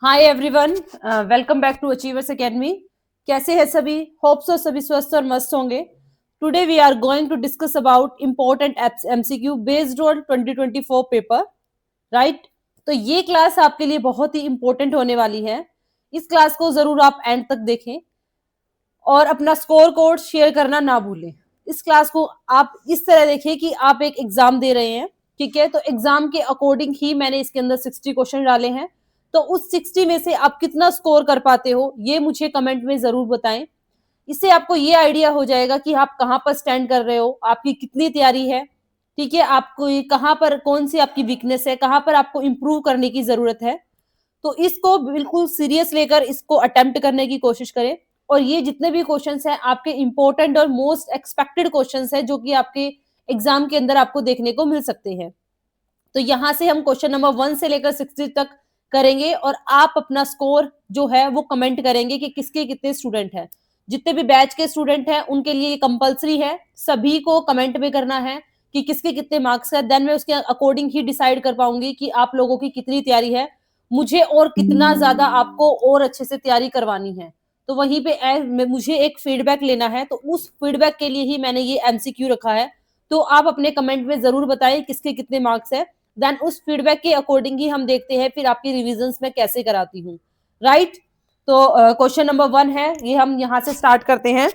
Hi everyone, welcome back to achievers academy. कैसे हैं सभी? होप सो सभी स्वस्थ और मस्त होंगे। Today we are going to discuss about important MCQ based on 2024 paper, right. तो ये क्लास आपके लिए बहुत ही इंपॉर्टेंट होने वाली है। इस क्लास को जरूर आप एंड तक देखें और अपना स्कोर कोड शेयर करना ना भूलें। इस क्लास को आप इस तरह देखें कि आप एक एग्जाम दे रहे हैं, ठीक है। तो एग्जाम के अकॉर्डिंग ही मैंने इसके अंदर 60 क्वेश्चन डाले हैं। तो उस 60 में से आप कितना स्कोर कर पाते हो ये मुझे कमेंट में जरूर बताएं। इससे आपको ये आइडिया हो जाएगा कि आप कहाँ पर स्टैंड कर रहे हो, आपकी कितनी तैयारी है, ठीक है। आपको कहाँ पर कौन सी आपकी वीकनेस है, कहाँ पर आपको इंप्रूव करने की जरूरत है। तो इसको बिल्कुल सीरियस लेकर इसको अटेम्प्ट करने की कोशिश करें। और ये जितने भी क्वेश्चंस हैं आपके इंपॉर्टेंट और मोस्ट एक्सपेक्टेड क्वेश्चंस हैं जो कि आपके एग्जाम के अंदर आपको देखने को मिल सकते हैं। तो यहां से हम क्वेश्चन नंबर 1 से लेकर 60 तक करेंगे और आप अपना स्कोर जो है वो कमेंट करेंगे कि किसके कितने स्टूडेंट हैं। जितने भी बैच के स्टूडेंट हैं उनके लिए ये कंपलसरी है, सभी को कमेंट में करना है कि किसके कितने मार्क्स है। देन मैं उसके अकॉर्डिंग ही डिसाइड कर पाऊंगी कि आप लोगों की कितनी तैयारी है, मुझे और कितना ज्यादा आपको और अच्छे से तैयारी करवानी है। तो वहीं पे मुझे एक फीडबैक लेना है, तो उस फीडबैक के लिए ही मैंने ये एमसीक्यू रखा है। तो आप अपने कमेंट में जरूर बताएं किसके कितने मार्क्स है। देन उस फीडबैक के अकॉर्डिंग ही हम देखते हैं फिर आपकी रिविजन्स में कैसे कराती हूँ, राइट। तो क्वेश्चन नंबर 1 है, ये हम यहाँ से स्टार्ट करते हैं।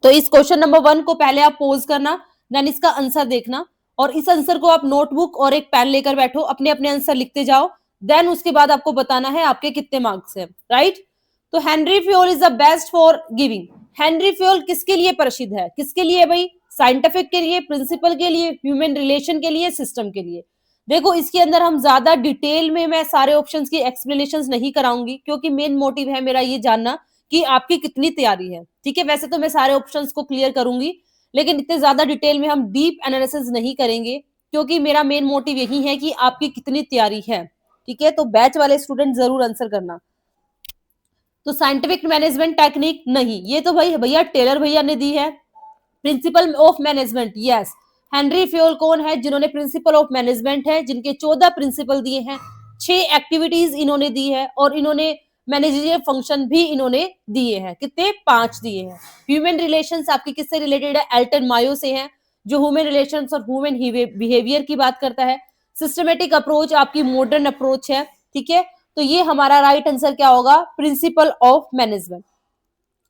तो इस क्वेश्चन नंबर 1 को पहले आप पोज करना, देन इसका आंसर देखना और इस आंसर को आप नोटबुक और एक पेन लेकर बैठो, अपने अपने आंसर लिखते जाओ। देन उसके बाद आपको बताना है आपके कितने मार्क्स है, राइट। तो Henry Fayol is the best for giving. Henry Fayol किसके लिए प्रसिद्ध है? किसके लिए भाई? साइंटिफिक के लिए, प्रिंसिपल के लिए, ह्यूमन रिलेशन के लिए, सिस्टम के लिए। देखो इसके अंदर हम ज्यादा डिटेल में मैं सारे ऑप्शंस की एक्सप्लेनेशंस नहीं कराऊंगी क्योंकि मेन मोटिव है मेरा ये जानना कि आपकी कितनी तैयारी है, ठीक है। वैसे तो मैं सारे ऑप्शंस को क्लियर करूंगी लेकिन इतने ज्यादा डिटेल में हम डीप एनालिसिस नहीं करेंगे क्योंकि मेरा मेन मोटिव यही है कि आपकी कितनी तैयारी है, ठीक है। तो बैच वाले स्टूडेंट जरूर आंसर करना। तो साइंटिफिक मैनेजमेंट टेक्निक नहीं, ये तो भाई भैया टेलर भैया ने दी है। Principle of management, yes. Henry Fayol कौन है? जिन्होंने प्रिंसिपल ऑफ मैनेजमेंट है, जिनके 14 प्रिंसिपल दिए हैं, 6 एक्टिविटीज इन्होंने दी है और इन्होंने मैनेजरियल फंक्शन भी इन्होंने दिए हैं। कितने? 5 दिए हैं। ह्यूमन रिलेशंस आपकी किससे रिलेटेड है? एल्टन मायो से है, जो ह्यूमन रिलेशंस और ह्यूमन बिहेवियर की बात करता है। सिस्टमेटिक अप्रोच आपकी मॉडर्न अप्रोच है, ठीक है। तो ये हमारा राइट आंसर क्या होगा? Principle of management,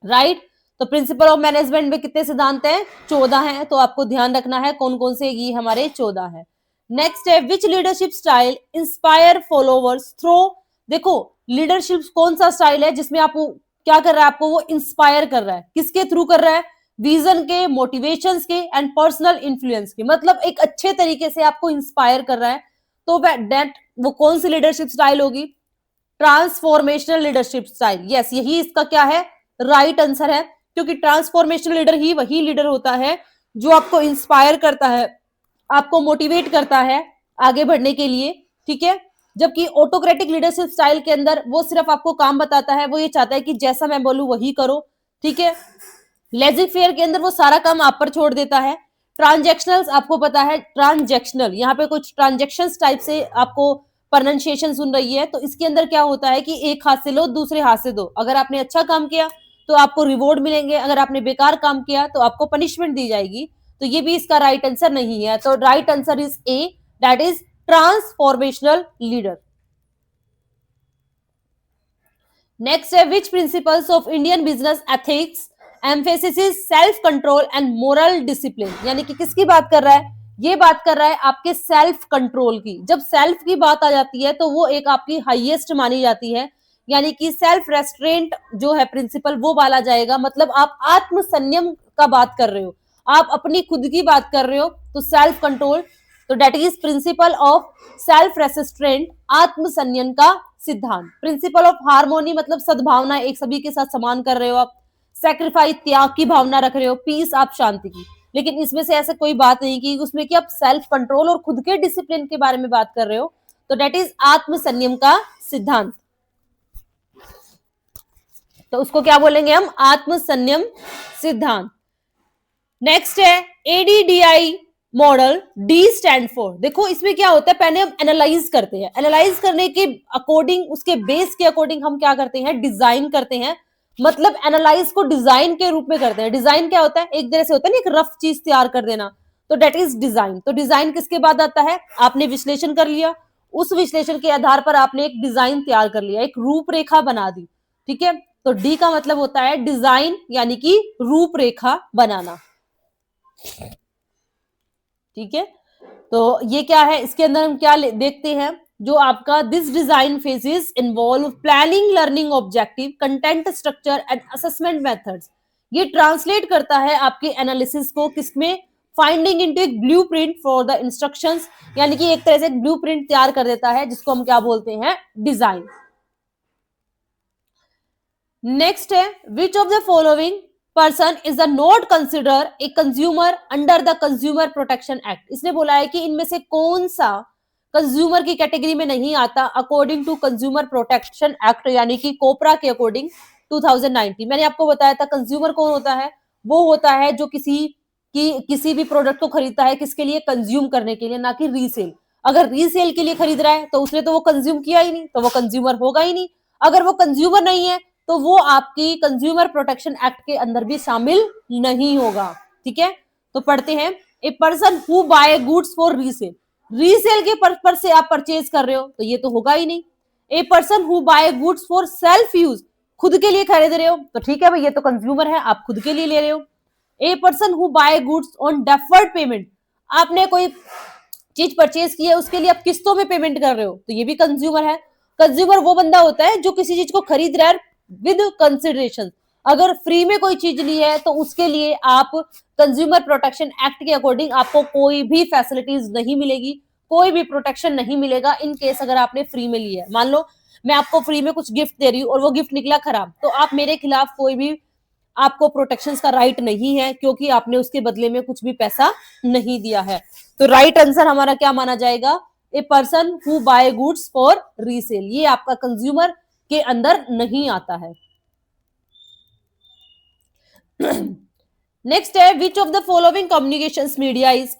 right. तो प्रिंसिपल ऑफ मैनेजमेंट में कितने सिद्धांत हैं? 14 हैं। तो आपको ध्यान रखना है कौन कौन से, ये हमारे 14 हैं। नेक्स्ट है which leadership style inspire followers through. देखो लीडरशिप कौन सा स्टाइल है जिसमें आपको क्या कर रहा है? आपको वो इंस्पायर कर रहा है। किसके थ्रू कर रहा है? विजन के, मोटिवेशंस के एंड पर्सनल इन्फ्लुएंस के, मतलब एक अच्छे तरीके से आपको इंस्पायर कर रहा है। तो दैट वो कौन सी लीडरशिप स्टाइल होगी? ट्रांसफॉर्मेशनल लीडरशिप स्टाइल, यस, यही इसका क्या है? राइट आंसर है। क्योंकि ट्रांसफॉर्मेशनल लीडर ही वही लीडर होता है जो आपको इंस्पायर करता है, आपको मोटिवेट करता है आगे बढ़ने के लिए, ठीक है। जबकि ऑटोक्रेटिक लीडरशिप स्टाइल के अंदर वो सिर्फ आपको काम बताता है, वो ये चाहता है कि जैसा मैं बोलूं वही करो, ठीक है। लेजी फेयर के अंदर वो सारा काम आप पर छोड़ देता है। ट्रांजेक्शनल आपको पता है, ट्रांजेक्शनल यहाँ पे कुछ ट्रांजेक्शन टाइप से आपको प्रोनाउंसिएशन सुन रही है। तो इसके अंदर क्या होता है कि एक हाथ से लो दूसरे हाथ से दो। अगर आपने अच्छा काम किया तो आपको रिवॉर्ड मिलेंगे, अगर आपने बेकार काम किया तो आपको पनिशमेंट दी जाएगी। तो ये भी इसका राइट आंसर नहीं है। तो right answer is A, that is transformational leader. Next है which principles of Indian business ethics emphasis self control and moral discipline. यानी कि किसकी बात कर रहा है? ये बात कर रहा है आपके सेल्फ कंट्रोल की। जब सेल्फ की बात आ जाती है तो वो एक आपकी हाईएस्ट मानी जाती है, यानी कि सेल्फ रेस्ट्रेंट जो है प्रिंसिपल वो वाला जाएगा। मतलब आप आत्म संयम का बात कर रहे हो, आप अपनी खुद की बात कर रहे हो, तो सेल्फ कंट्रोल। तो that is principle of self restraint, आत्म संयम का सिद्धांत। प्रिंसिपल ऑफ हार्मोनी मतलब सद्भावना, एक सभी के साथ समान कर रहे हो आप। सेक्रीफाइस त्याग की भावना रख रहे हो। पीस आप शांति की। लेकिन इसमें से ऐसा कोई बात नहीं कि उसमें कि आप सेल्फ कंट्रोल और खुद के डिसिप्लिन के बारे में बात कर रहे हो। तो डेट इज आत्म संयम का सिद्धांत। तो उसको क्या बोलेंगे हम? आत्म संयम सिद्धांत। नेक्स्ट है ADDI model, D stand for, देखो इसमें क्या होता है, पहले हम एनालाइज करते हैं, एनालाइज करने के अकॉर्डिंग, उसके बेस के अकॉर्डिंग हम क्या करते हैं, डिजाइन करते हैं, मतलब एनालाइज को डिजाइन के रूप में करते हैं। डिजाइन क्या होता है, एक तरह से होता है ना, एक रफ चीज तैयार कर देना, तो डेट इज डिजाइन। तो डिजाइन किसके बाद आता है, आपने विश्लेषण कर लिया, उस विश्लेषण के आधार पर आपने एक डिजाइन तैयार कर लिया, एक रूपरेखा बना दी, ठीक है। तो डी का मतलब होता है डिजाइन, यानी कि रूपरेखा बनाना, ठीक है। तो ये क्या है, इसके अंदर हम क्या देखते हैं, जो आपका this design phases involve planning, learning objective, content structure and assessment methods. ये ट्रांसलेट करता है आपके एनालिसिस को किसमें, फाइंडिंग इनटू एक ब्लूप्रिंट फॉर द इंस्ट्रक्शंस, यानी कि एक तरह से एक ब्लूप्रिंट तैयार कर देता है, जिसको हम क्या बोलते हैं, डिजाइन। नेक्स्ट है, which of the following person is the not consider a consumer under the consumer protection act. इसने बोला है कि इनमें से कौन सा कंज्यूमर की कैटेगरी में नहीं आता according to consumer protection act, यानी कि कोपरा के अकॉर्डिंग 2019। मैंने आपको बताया था कंज्यूमर कौन होता है, वो होता है जो किसी भी प्रोडक्ट को खरीदता है, किसके लिए, कंज्यूम करने के लिए, ना कि रीसेल। अगर रीसेल के लिए खरीद रहा है तो उसने तो वो कंज्यूम किया ही नहीं, तो वो कंज्यूमर होगा ही नहीं। अगर वो कंज्यूमर नहीं है तो वो आपकी कंज्यूमर प्रोटेक्शन एक्ट के अंदर भी शामिल नहीं होगा, ठीक है। तो पढ़ते हैं, a person who buy goods for resale, resale के पर्पस से आप परचेज कर रहे हो तो ये तो होगा ही नहीं। A person who buy goods for self use, खुद के लिए खरीद रहे हो तो ठीक है भाई, ये तो कंज्यूमर है, आप खुद के लिए ले रहे हो। A person who buy goods on deferred payment, आपने कोई चीज परचेज की है, उसके लिए आप किस्तों में पेमेंट कर रहे हो तो ये भी कंज्यूमर है। कंज्यूमर वो बंदा होता है जो किसी चीज को खरीद रहा है विद कंसिडरेशन। अगर फ्री में कोई चीज ली है तो उसके लिए आप कंज्यूमर प्रोटेक्शन एक्ट के अकॉर्डिंग आपको कोई भी फैसिलिटीज नहीं मिलेगी, कोई भी प्रोटेक्शन नहीं मिलेगा इन केस अगर आपने फ्री में ली है। मान लो मैं आपको फ्री में कुछ गिफ्ट दे रही हूँ और वो गिफ्ट निकला खराब, तो आप मेरे खिलाफ कोई भी आपको प्रोटेक्शन का राइट नहीं है, क्योंकि आपने उसके बदले में कुछ भी पैसा नहीं दिया है। तो राइट आंसर हमारा क्या माना जाएगा, a person who buy goods for resale, ये आपका कंज्यूमर के अंदर नहीं आता है। नेक्स्ट है, which of the following communications media is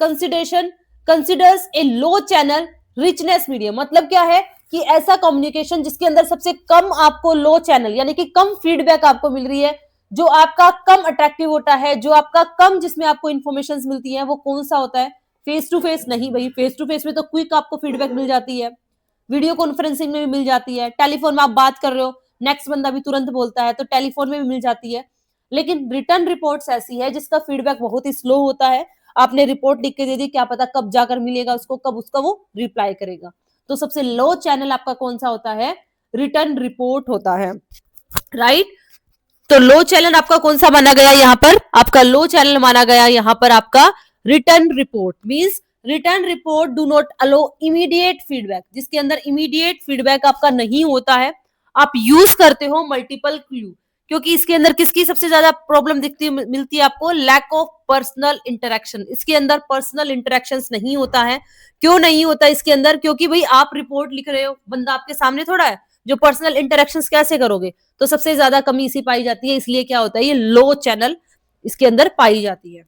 considers A low channel richness media. मतलब क्या है कि ऐसा कम्युनिकेशन जिसके अंदर सबसे कम आपको लो चैनल, यानी कि कम फीडबैक आपको मिल रही है, जो आपका कम अट्रैक्टिव होता है, जो आपका कम, जिसमें आपको इन्फॉर्मेशन मिलती है, वो कौन सा होता है, फेस टू फेस नहीं भाई, फेस टू फेस में तो क्विक आपको फीडबैक मिल जाती है, वीडियो कॉन्फ्रेंसिंग में भी मिल जाती है, टेलीफोन में आप बात कर रहे हो, नेक्स्ट बंदा भी तुरंत बोलता है तो टेलीफोन में भी मिल जाती है। लेकिन रिटर्न रिपोर्ट्स ऐसी है जिसका फीडबैक बहुत ही स्लो होता है, आपने रिपोर्ट लिख के दे दी, क्या पता कब जाकर मिलेगा उसको, कब उसका वो रिप्लाई करेगा। तो सबसे लो चैनल आपका कौन सा होता है, रिटर्न रिपोर्ट होता है, राइट। तो लो चैनल आपका कौन सा माना गया यहाँ पर, आपका लो चैनल माना गया यहाँ पर आपका return report. Means return report do not allow immediate feedback, जिसके अंदर इमीडिएट फीडबैक आपका नहीं होता है, आप यूज करते हो मल्टीपल क्लू। क्योंकि इसके अंदर किसकी सबसे ज्यादा प्रॉब्लम दिखती मिलती है आपको, लैक ऑफ पर्सनल इंटरेक्शन। इसके अंदर पर्सनल इंटरेक्शन नहीं होता है। क्यों नहीं होता इसके अंदर, क्योंकि भाई आप रिपोर्ट लिख रहे हो, बंदा आपके सामने थोड़ा है, जो पर्सनल इंटरेक्शन कैसे करोगे, तो सबसे ज्यादा कमी इसी पाई जाती है, इसलिए क्या होता है, ये लो चैनल इसके अंदर पाई जाती है।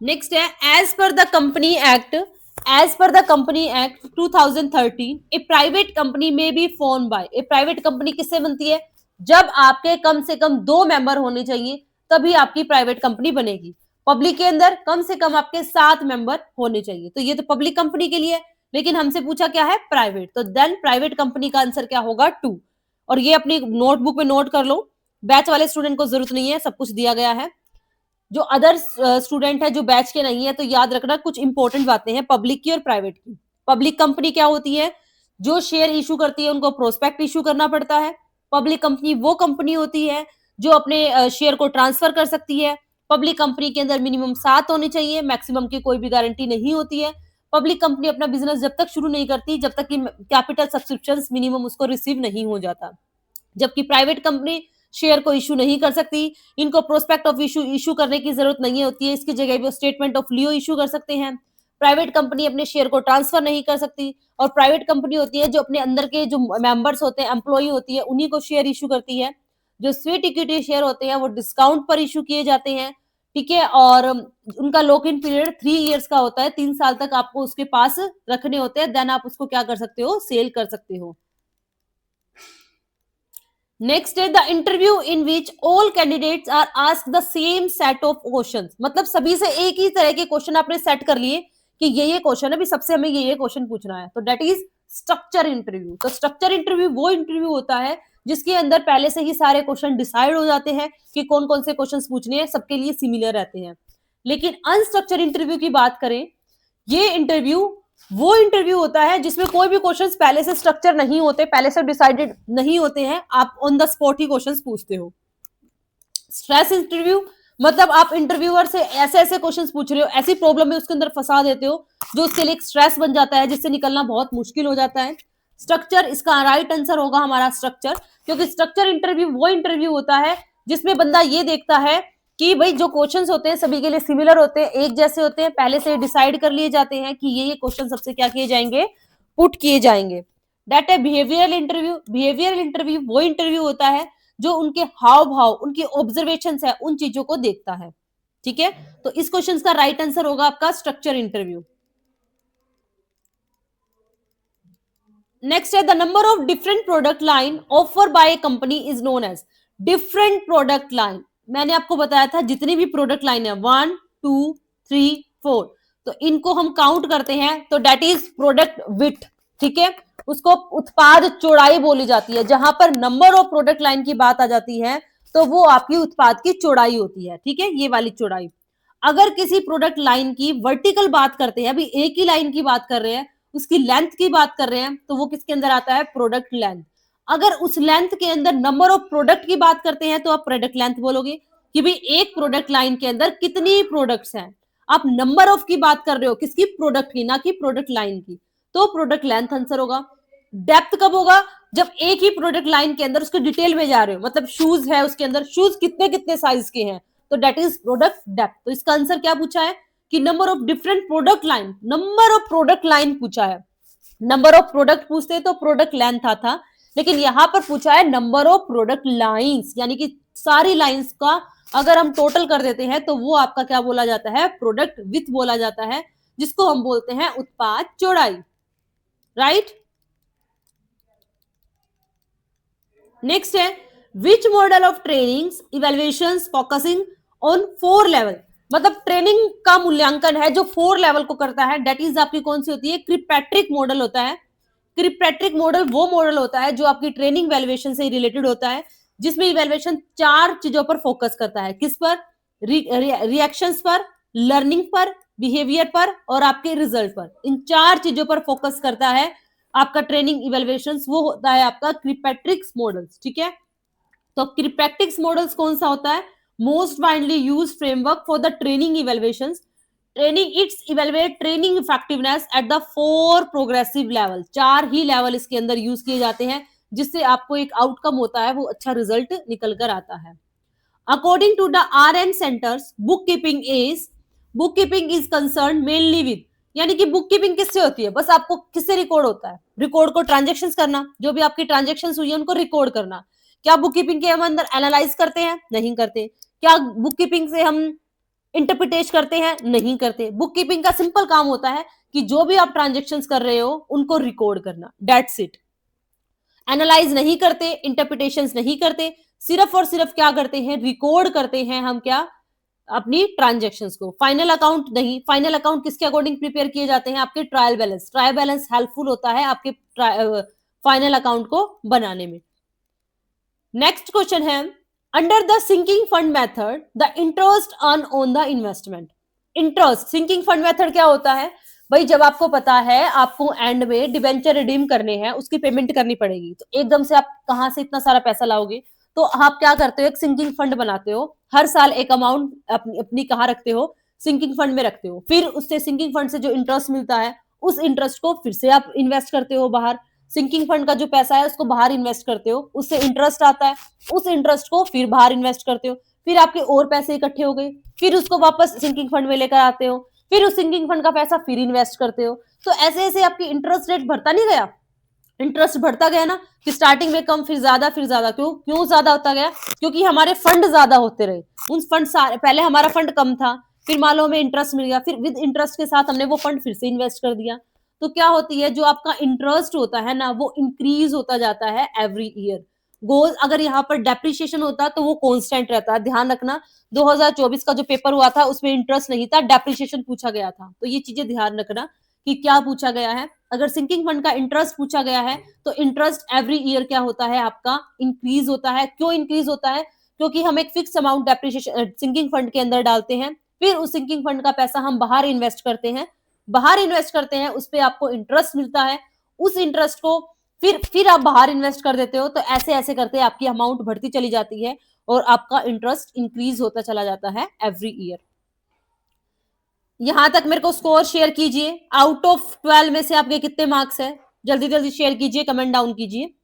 नेक्स्ट है, as per the company act, as per the company act 2013 a private company में be form by, a private company किससे बनती है, जब आपके कम से कम 2 मेंबर होने चाहिए तभी आपकी प्राइवेट कंपनी बनेगी। पब्लिक के अंदर कम से कम आपके 7 मेंबर होने चाहिए, तो ये तो पब्लिक कंपनी के लिए, लेकिन हमसे पूछा क्या है, प्राइवेट, तो देन प्राइवेट कंपनी का आंसर क्या होगा, 2। और ये अपनी नोटबुक में नोट कर लो, बैच वाले स्टूडेंट को जरूरत नहीं है, सब कुछ दिया गया है। जो अदर स्टूडेंट है जो बैच के नहीं है, तो याद रखना कुछ इंपॉर्टेंट बातें हैं पब्लिक की और प्राइवेट की। पब्लिक कंपनी क्या होती है, जो शेयर इशू करती है उनको प्रोस्पेक्ट इशू करना पड़ता है। पब्लिक कंपनी वो कंपनी होती है जो अपने शेयर को ट्रांसफर कर सकती है। पब्लिक कंपनी के अंदर मिनिमम 7 होने चाहिए, मैक्सिमम की कोई भी गारंटी नहीं होती है। पब्लिक कंपनी अपना बिजनेस जब तक शुरू नहीं करती जब तक कि कैपिटल सब्सक्रिप्शंस मिनिमम उसको रिसीव नहीं हो जाता। जबकि प्राइवेट कंपनी शेयर को इशू नहीं कर सकती, इनको प्रोस्पेक्ट ऑफ इशू करने की जरूरत नहीं होती है, इसकी जगह भी स्टेटमेंट ऑफ लियो इशू कर सकते हैं। प्राइवेट कंपनी अपने शेयर को ट्रांसफर नहीं कर सकती, और प्राइवेट कंपनी होती है जो अपने अंदर के जो मेंबर्स होते हैं, एम्प्लॉई होती है, उन्हीं को शेयर इशू करती है। जो स्वीट इक्विटी शेयर होते हैं वो डिस्काउंट पर इशू किए जाते हैं। ठीक है, और उनका लॉक इन पीरियड 3 इयर्स का होता है, 3 साल तक आपको उसके पास रखने होते हैं, देन आप उसको क्या कर सकते हो, सेल कर सकते हो। नेक्स्ट है the interview in which all candidates are ask the same set of question, मतलब सभी से एक ही तरह के क्वेश्चन आपने सेट कर लिए कि ये क्वेश्चन है, अभी सबसे हमें ये क्वेश्चन पूछना है, तो दैट इज स्ट्रक्चर इंटरव्यू। तो स्ट्रक्चर इंटरव्यू वो इंटरव्यू होता है जिसके अंदर पहले से ही सारे क्वेश्चन डिसाइड हो जाते हैं कि कौन कौन से क्वेश्चन पूछने हैं, सबके लिए सिमिलर रहते हैं। लेकिन अनस्ट्रक्चर इंटरव्यू की बात करें, ये इंटरव्यू वो इंटरव्यू होता है जिसमें कोई भी क्वेश्चंस पहले से स्ट्रक्चर नहीं होते, पहले से डिसाइडेड नहीं होते हैं, आप on the spot he questions पूछते हो। स्ट्रेस इंटरव्यू मतलब आप इंटरव्यूअर से ऐसे ऐसे क्वेश्चंस पूछ रहे हो, ऐसी प्रॉब्लम में उसके अंदर फंसा देते हो जो उसके लिए एक स्ट्रेस बन जाता है, जिससे निकलना बहुत मुश्किल हो जाता है। स्ट्रक्चर, इसका राइट आंसर होगा हमारा स्ट्रक्चर, क्योंकि स्ट्रक्चर इंटरव्यू वो इंटरव्यू होता है जिसमें बंदा ये देखता है कि भाई जो क्वेश्चंस होते हैं सभी के लिए सिमिलर होते हैं, एक जैसे होते हैं, पहले से डिसाइड कर लिए जाते हैं कि ये क्वेश्चन सबसे क्या किए जाएंगे, पुट किए जाएंगे। दैट है बिहेवियरल इंटरव्यू। बिहेवियरल इंटरव्यू वो इंटरव्यू होता है जो उनके हाव भाव, उनकी ऑब्जर्वेशन है, उन चीजों को देखता है। ठीक है, तो इस क्वेश्चन का राइट आंसर होगा आपका स्ट्रक्चर इंटरव्यू। नेक्स्ट है the number of different product line offer by company is known as different product line. मैंने आपको बताया था जितनी भी प्रोडक्ट लाइन है 1 2 3 4, तो इनको हम काउंट करते हैं तो दैट इज प्रोडक्ट विथ। ठीक है, उसको उत्पाद चौड़ाई बोली जाती है। जहां पर नंबर ऑफ प्रोडक्ट लाइन की बात आ जाती है तो वो आपकी उत्पाद की चौड़ाई होती है। ठीक है, ये वाली चौड़ाई। अगर किसी प्रोडक्ट लाइन की वर्टिकल बात करते हैं, अभी एक ही लाइन की बात कर रहे हैं, उसकी लेंथ की बात कर रहे हैं, तो वो किसके अंदर आता है, प्रोडक्ट लेंथ। अगर उस लेंथ के अंदर नंबर ऑफ प्रोडक्ट की बात करते हैं तो आप प्रोडक्ट लेंथ बोलोगे कि भाई एक प्रोडक्ट लाइन के अंदर कितनी प्रोडक्ट्स हैं। आप नंबर ऑफ की बात कर रहे हो, किसकी, प्रोडक्ट की, ना कि प्रोडक्ट लाइन की, तो प्रोडक्ट लेंथ आंसर होगा। डेप्थ कब होगा, जब एक ही प्रोडक्ट लाइन के अंदर उसके डिटेल में जा रहे हो, मतलब शूज है उसके अंदर, शूज कितने कितने साइज के हैं, तो दैट इज प्रोडक्ट डेप्थ। तो इसका आंसर क्या पूछा है कि number of different product line, number of product line पूछा है। नंबर ऑफ प्रोडक्ट पूछते तो प्रोडक्ट लेंथ था, लेकिन यहां पर पूछा है नंबर ऑफ प्रोडक्ट लाइंस, यानी कि सारी लाइंस का अगर हम टोटल कर देते हैं तो वो आपका क्या बोला जाता है, प्रोडक्ट विथ बोला जाता है, जिसको हम बोलते हैं उत्पाद चौड़ाई। राइट। नेक्स्ट है which model of training evaluation focusing on 4 level, मतलब ट्रेनिंग का मूल्यांकन है जो 4 लेवल को करता है, दैट इज आपकी कौन सी होती है, क्रिपैट्रिक मॉडल होता है। क्रिपैट्रिक मॉडल वो मॉडल होता है जो आपकी ट्रेनिंग वैल्यूएशन से रिलेटेड होता है, जिसमें इवैल्यूएशन 4 चीजों पर फोकस करता है। किस पर, रिएक्शंस पर, लर्निंग पर, बिहेवियर पर और आपके रिजल्ट पर। इन 4 चीजों पर फोकस करता है आपका ट्रेनिंग इवैल्यूएशन, वो होता है आपका क्रिपैट्रिक्स मॉडल्स। ठीक है, तो क्रिपैट्रिक्स मॉडल्स कौन सा होता है, most widely used framework for the training evaluations. Training it's evaluate training effectiveness at the 4 progressive level, 4 he level इसके अंदर यूज किए जाते हैं, जिससे आपको एक आउटकम होता है, वो अच्छा रिजल्ट निकल कर आता है। According to the RN centres bookkeeping is concern mainly with, यानी कि बुक कीपिंग किससे होती है, बस आपको किससे रिकॉर्ड होता है, रिकॉर्ड को ट्रांजेक्शन्स करना, जो भी आपकी ट्रांजेक्शन्स हुई है उनको रिकॉर्ड करना। क्या बुक कीपिंग के हम अंदर एनालाइज करते हैं, नहीं करते। क्या बुक कीपिंग से हम इंटरप्रिटेट करते हैं, नहीं करते। बुक कीपिंग का सिंपल काम होता है कि जो भी आप ट्रांजेक्शन्स कर रहे हो उनको रिकॉर्ड करना, दैट्स इट। एनालाइज नहीं करते, इंटरप्रिटेशंस नहीं करते, सिर्फ और सिर्फ क्या करते हैं, रिकॉर्ड करते हैं हम क्या, अपनी ट्रांजेक्शन्स को। फाइनल अकाउंट नहीं, फाइनल अकाउंट किसके अकॉर्डिंग प्रिपेयर किए जाते हैं, आपके trial balance. Trial balance helpful होता है आपके फाइनल अकाउंट को बनाने में। नेक्स्ट क्वेश्चन है under the sinking fund method the interest earn on the investment. Interest, sinking fund method क्या होता है भाई, जब आपको पता है आपको एंड में डिबेंचर रिडीम करने हैं, उसकी पेमेंट करनी पड़ेगी, तो एकदम से आप कहां से इतना सारा पैसा लाओगे, तो आप क्या करते हो, एक सिंकिंग फंड बनाते हो, हर साल एक अमाउंट अपनी कहां रखते हो, सिंकिंग फंड में रखते हो, फिर उससे सिंकिंग फंड से जो इंटरेस्ट मिलता है उस इंटरेस्ट को फिर से आप इन्वेस्ट करते हो बाहर। सिंकिंग फंड का जो पैसा है उसको बाहर इन्वेस्ट करते हो, उससे इंटरेस्ट आता है, उस इंटरेस्ट को फिर बाहर इन्वेस्ट करते हो, फिर आपके और पैसे इकट्ठे हो गए, फिर उसको वापस सिंकिंग फंड में लेकर आते हो, फिर उस सिंकिंग फंड का पैसा फिर इन्वेस्ट करते हो। तो ऐसे ऐसे आपकी इंटरेस्ट रेट बढ़ता नहीं गया, इंटरेस्ट बढ़ता गया ना कि स्टार्टिंग में कम फिर ज्यादा क्यों ज्यादा होता गया, क्योंकि हमारे फंड ज्यादा होते रहे। उन फंड सारे, पहले हमारा फंड कम था, फिर मान लो हमें इंटरेस्ट मिल गया, फिर विद इंटरेस्ट के साथ हमने वो फंड फिर से इन्वेस्ट कर दिया, तो क्या होती है जो आपका इंटरेस्ट होता है ना वो इंक्रीज होता जाता है एवरी ईयर। गोल अगर यहाँ पर डेप्रिसिएशन होता तो वो कांस्टेंट रहता है। ध्यान रखना 2024 का जो पेपर हुआ था उसमें इंटरेस्ट नहीं था, डेप्रिसिएशन पूछा गया था। तो ये चीजें ध्यान रखना कि क्या पूछा गया है। अगर सिंकिंग फंड का इंटरेस्ट पूछा गया है तो इंटरेस्ट एवरी ईयर क्या होता है आपका, इंक्रीज होता है। क्यों इंक्रीज होता है, क्योंकि हम एक fix amount depreciation sinking fund के अंदर डालते हैं, फिर उस सिंकिंग फंड का पैसा हम बाहर इन्वेस्ट करते हैं, उस पर आपको इंटरेस्ट मिलता है, उस इंटरेस्ट को फिर आप बाहर इन्वेस्ट कर देते हो। तो ऐसे ऐसे करते आपकी अमाउंट बढ़ती चली जाती है और आपका इंटरेस्ट इंक्रीज होता चला जाता है एवरी ईयर। यहां तक मेरे को स्कोर शेयर कीजिए, आउट ऑफ 12 में से आपके कितने मार्क्स है, जल्दी जल्दी शेयर कीजिए, कमेंट डाउन कीजिए।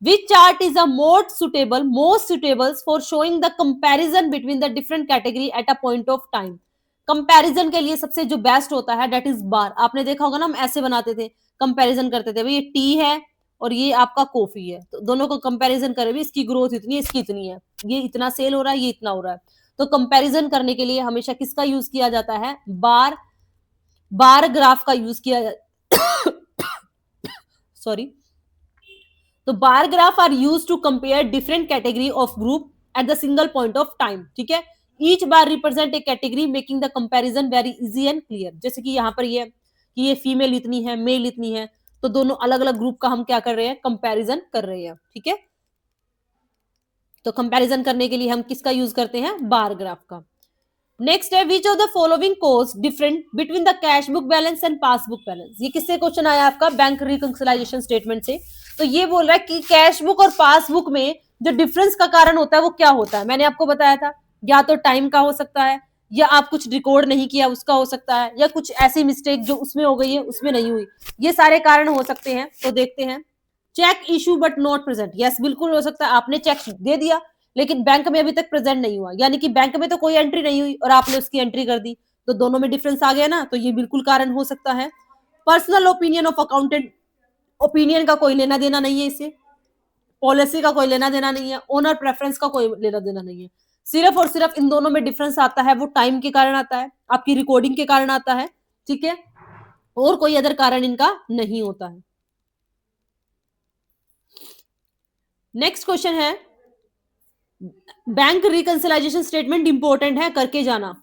Which chart is the most suitable for showing the comparison between the different category at a point of time? Comparison के लिए सबसे जो बेस्ट होता है दैट इज बार। आपने देखा होगा ना हम ऐसे बनाते थे, कंपैरिजन करते थे, भाई ये टी है और ये आपका कॉफी है, तो दोनों को कंपैरिजन करें, भी इसकी ग्रोथ इतनी है, इसकी इतनी है, ये इतना सेल हो रहा है, ये इतना हो रहा है। तो कंपैरिजन करने के लिए हमेशा किसका यूज किया जाता है, बार ग्राफ का यूज किया सॉरी। तो bar graph are use to compare different category of group at the single point of time, ठीक है। Each bar represent a category making the comparison very easy and clear. जैसे कि यहाँ पर ये कि ये फीमेल इतनी है, मेल इतनी है, तो दोनों अलग अलग ग्रुप का हम क्या कर रहे हैं, कंपैरिजन कर रहे हैं, ठीक है। तो कंपैरिजन करने के लिए हम किसका यूज करते हैं, बार ग्राफ का। नेक्स्ट है which of the following cause different between the cash book balance and passbook balance. ये किससे क्वेश्चन आया आपका, बैंक रिकंसिलाइजेशन स्टेटमेंट से। तो ये बोल रहा है कि कैश बुक और पासबुक में जो डिफरेंस का कारण होता है वो क्या होता है। मैंने आपको बताया था, या तो टाइम का हो सकता है, या आप कुछ रिकॉर्ड नहीं किया उसका हो सकता है, या कुछ ऐसी मिस्टेक जो उसमें हो गई है उसमें नहीं हुई, ये सारे कारण हो सकते हैं। तो देखते हैं, check issue but not present, yes बिल्कुल हो सकता है, आपने चेक दे दिया लेकिन बैंक में अभी तक प्रेजेंट नहीं हुआ, यानी कि बैंक में तो कोई एंट्री नहीं हुई और आपने उसकी एंट्री कर दी, तो दोनों में डिफरेंस आ गया ना, तो ये बिल्कुल कारण हो सकता है। Personal opinion of accountant, opinion का कोई लेना देना नहीं है इससे, पॉलिसी का कोई लेना देना नहीं है, ओनर प्रेफरेंस का कोई लेना देना नहीं है। सिर्फ और सिर्फ इन दोनों में डिफरेंस आता है वो टाइम के कारण आता है, आपकी रिकॉर्डिंग के कारण आता है, ठीक है, और कोई अदर कारण इनका नहीं होता है। नेक्स्ट क्वेश्चन है, बैंक रिकंसिलाइजेशन स्टेटमेंट इंपॉर्टेंट है, करके जाना।